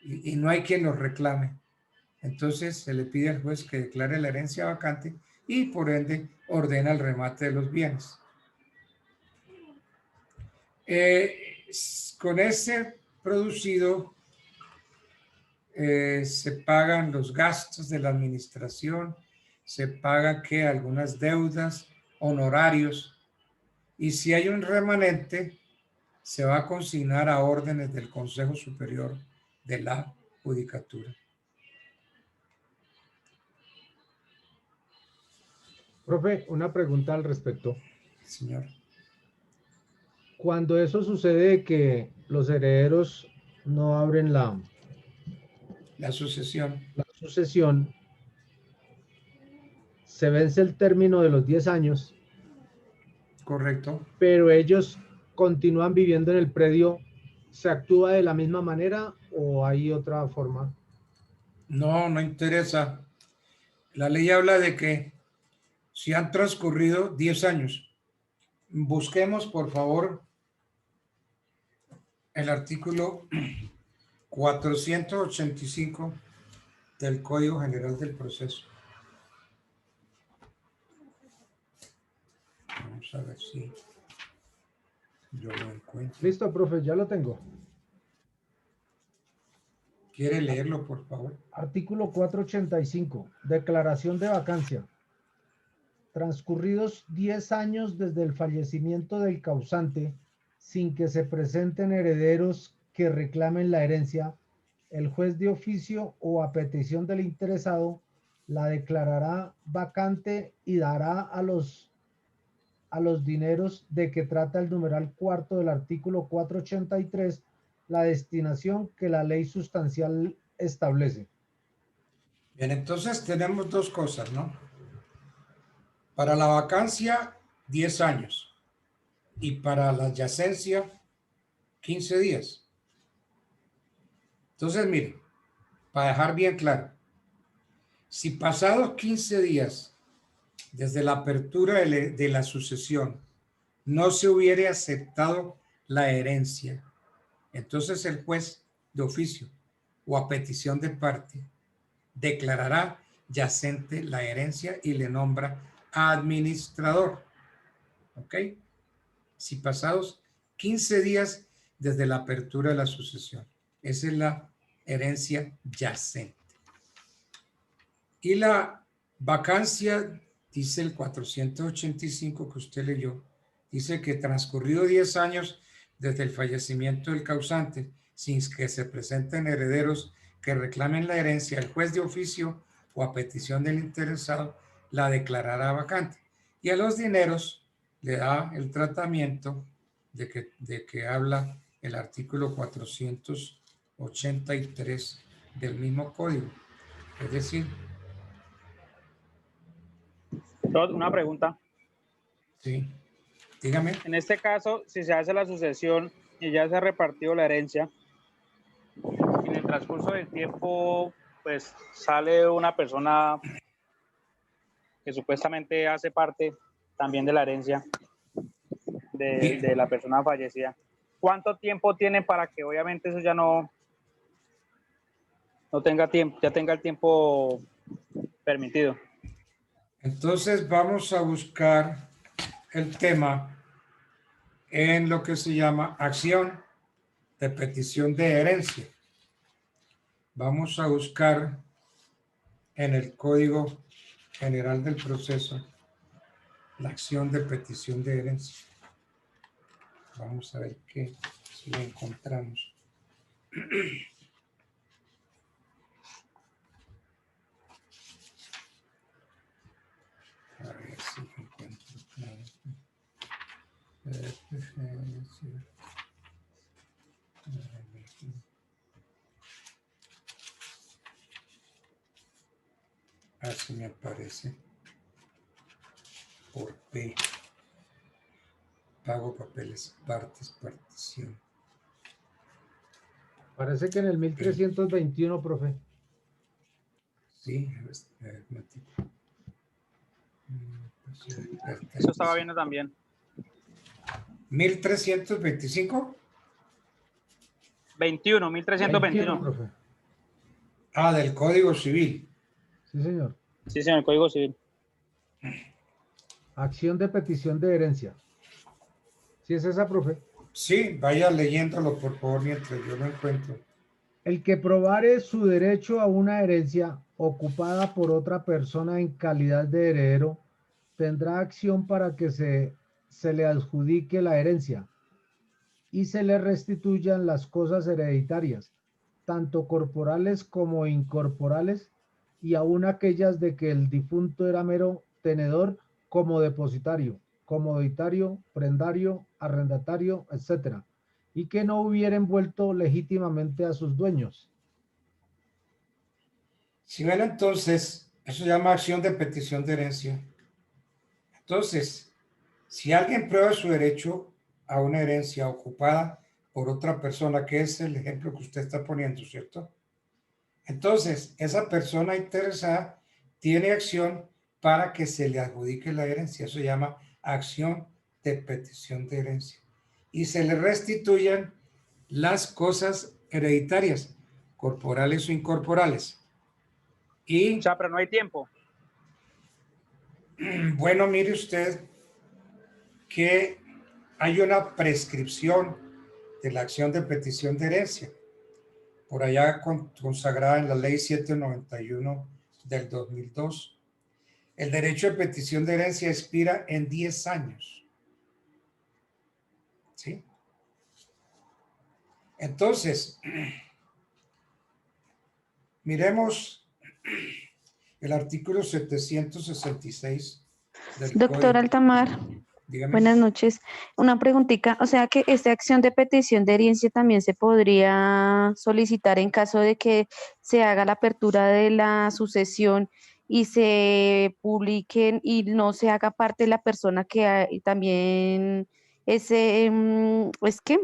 y no hay quien los reclame. Entonces se le pide al juez que declare la herencia vacante y por ende ordena el remate de los bienes. Con ese producido se pagan los gastos de la administración, se pagan algunas deudas, honorarios, y si hay un remanente se va a consignar a órdenes del Consejo Superior de la Judicatura. Profe, una pregunta al respecto. Señor. Cuando eso sucede que los herederos no abren la sucesión, se vence el término de los 10 años. Correcto. Pero ellos continúan viviendo en el predio. ¿Se actúa de la misma manera o hay otra forma? No, no interesa. La ley habla de que si han transcurrido 10 años, busquemos por favor el artículo 485 del Código General del Proceso. Vamos a ver si yo lo encuentro. Listo, profe, ya lo tengo. ¿Quiere leerlo, por favor? Artículo 485. Declaración de vacancia. Transcurridos 10 años desde el fallecimiento del causante, sin que se presenten herederos que reclamen la herencia, el juez de oficio o a petición del interesado la declarará vacante y dará a los dineros de que trata el numeral cuarto del artículo 483 la destinación que la ley sustancial establece. Bien, entonces tenemos dos cosas, ¿no? Para la vacancia, 10 años. Y para la yacencia, 15 días. Entonces, miren, para dejar bien claro, si pasados 15 días desde la apertura de la sucesión no se hubiere aceptado la herencia, entonces el juez de oficio o a petición de parte declarará yacente la herencia y le nombra administrador. ¿Ok? Si pasados 15 días desde la apertura de la sucesión. Esa es la herencia yacente. Y la vacancia, dice el 485 que usted leyó, dice que transcurrido 10 años desde el fallecimiento del causante, sin que se presenten herederos que reclamen la herencia, el juez de oficio o a petición del interesado la declarará vacante. Y a los dineros le da el tratamiento de que habla el artículo 483 del mismo código. Es decir... Una pregunta. Sí, dígame. En este caso, si se hace la sucesión y ya se ha repartido la herencia, en el transcurso del tiempo, pues sale una persona que supuestamente hace parte también de la herencia de la persona fallecida. ¿Cuánto tiempo tiene para que obviamente eso ya no tenga tiempo, ya tenga el tiempo permitido? Entonces vamos a buscar el tema en lo que se llama acción de petición de herencia. Vamos a buscar en el Código General del Proceso la acción de petición de herencia. Vamos a ver si lo encontramos. A ver si lo encuentro. Así me aparece. Por P. Pago papeles, partes, partición. Parece que en el 1321, profe. Sí, eso estaba viendo también. 1325. 1321. Profe. Ah, del Código Civil. Sí, señor. Sí, señor, el Código Civil. Acción de petición de herencia. ¿Sí es esa, profe? Sí, vaya leyéndolo por favor mientras yo lo encuentro. El que probare su derecho a una herencia ocupada por otra persona en calidad de heredero tendrá acción para que se le adjudique la herencia y se le restituyan las cosas hereditarias, tanto corporales como incorporales, y aun aquellas de que el difunto era mero tenedor como depositario, comoditario, prendario, arrendatario, etc., y que no hubieran vuelto legítimamente a sus dueños. Si ven entonces, eso se llama acción de petición de herencia. Entonces, si alguien prueba su derecho a una herencia ocupada por otra persona, que es el ejemplo que usted está poniendo, ¿cierto? Entonces, esa persona interesada tiene acción para que se le adjudique la herencia. Eso se llama acción de petición de herencia. Y se le restituyan las cosas hereditarias, corporales o incorporales. Y, o sea, pero no hay tiempo. Bueno, mire usted, que hay una prescripción de la acción de petición de herencia, por allá consagrada en la ley 791 del 2002. El derecho de petición de herencia expira en 10 años. ¿Sí? Entonces, miremos el artículo 766 del Doctor Código. Altamar, Dígame. buenas noches. Una preguntita, o sea que esta acción de petición de herencia también se podría solicitar en caso de que se haga la apertura de la sucesión y se publiquen y no se haga parte de la persona que también es que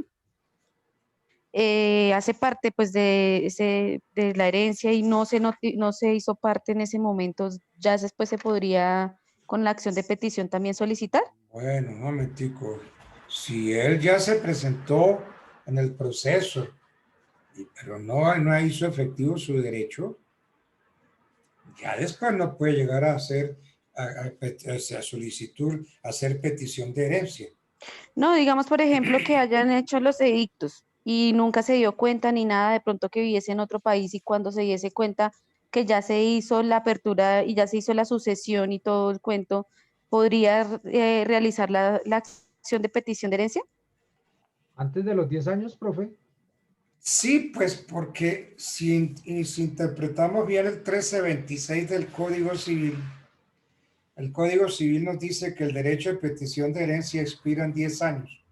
hace parte pues de la herencia y no se hizo parte en ese momento, ya después se podría con la acción de petición también solicitar. Bueno, un momentico. Si él ya se presentó en el proceso, pero no hizo efectivo su derecho, ya después no puede llegar a hacer a solicitud, a hacer petición de herencia. No, digamos por ejemplo que hayan hecho los edictos y nunca se dio cuenta ni nada, de pronto que viviese en otro país y cuando se diese cuenta que ya se hizo la apertura y ya se hizo la sucesión y todo el cuento, ¿podría realizar la acción de petición de herencia? ¿Antes de los 10 años, profe? Sí, pues porque si interpretamos bien el 1326 del Código Civil, el Código Civil nos dice que el derecho de petición de herencia expira en 10 años.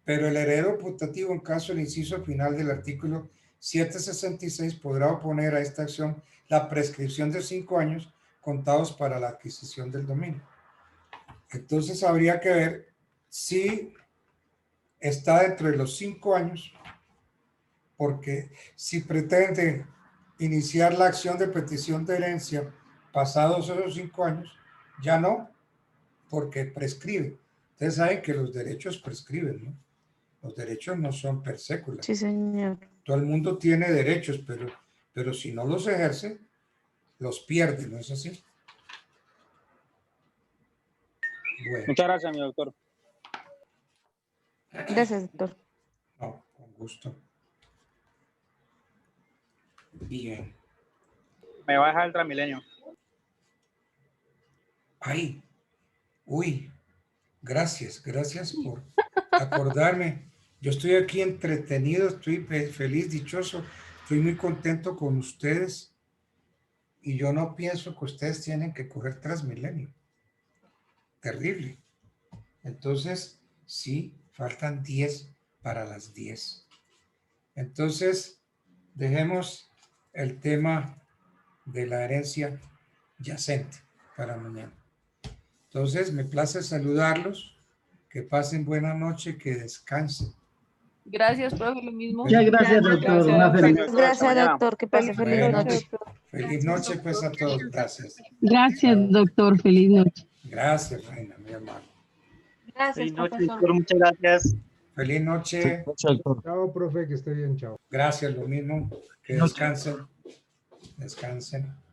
Pero el heredero putativo, en caso del inciso final del artículo 766, podrá oponer a esta acción la prescripción de 5 años contados para la adquisición del dominio. Entonces habría que ver si está dentro de los 5 años, porque si pretende iniciar la acción de petición de herencia pasados esos 5 años, ya no, porque prescribe. Ustedes saben que los derechos prescriben, ¿no? Los derechos no son per secula. Sí, señor. Todo el mundo tiene derechos, pero si no los ejerce, los pierde, ¿no es así? Bueno. Muchas gracias, mi doctor. Gracias, doctor. No, con gusto. Bien. Me va a dejar el Transmilenio. Ay, uy, gracias por acordarme. Yo estoy aquí entretenido, estoy feliz, dichoso, estoy muy contento con ustedes y yo no pienso que ustedes tienen que coger Transmilenio. Terrible. Entonces, sí, faltan 10 para las 10. Entonces, dejemos el tema de la herencia yacente para mañana. Entonces, me place saludarlos, que pasen buena noche, que descansen. Gracias, profe, lo mismo. Muchas gracias, doctor. Una feliz noche. Gracias, doctor, que pase feliz Bueno, noche. feliz noche pues a todos. Gracias. Gracias, doctor. Feliz noche. Gracias, Reina, mi hermano. Gracias, Feliz noche, profesor. doctor. Muchas gracias. Feliz noche. Chao, profe, que esté bien, chao. Gracias, lo mismo. Que descansen. Descansen.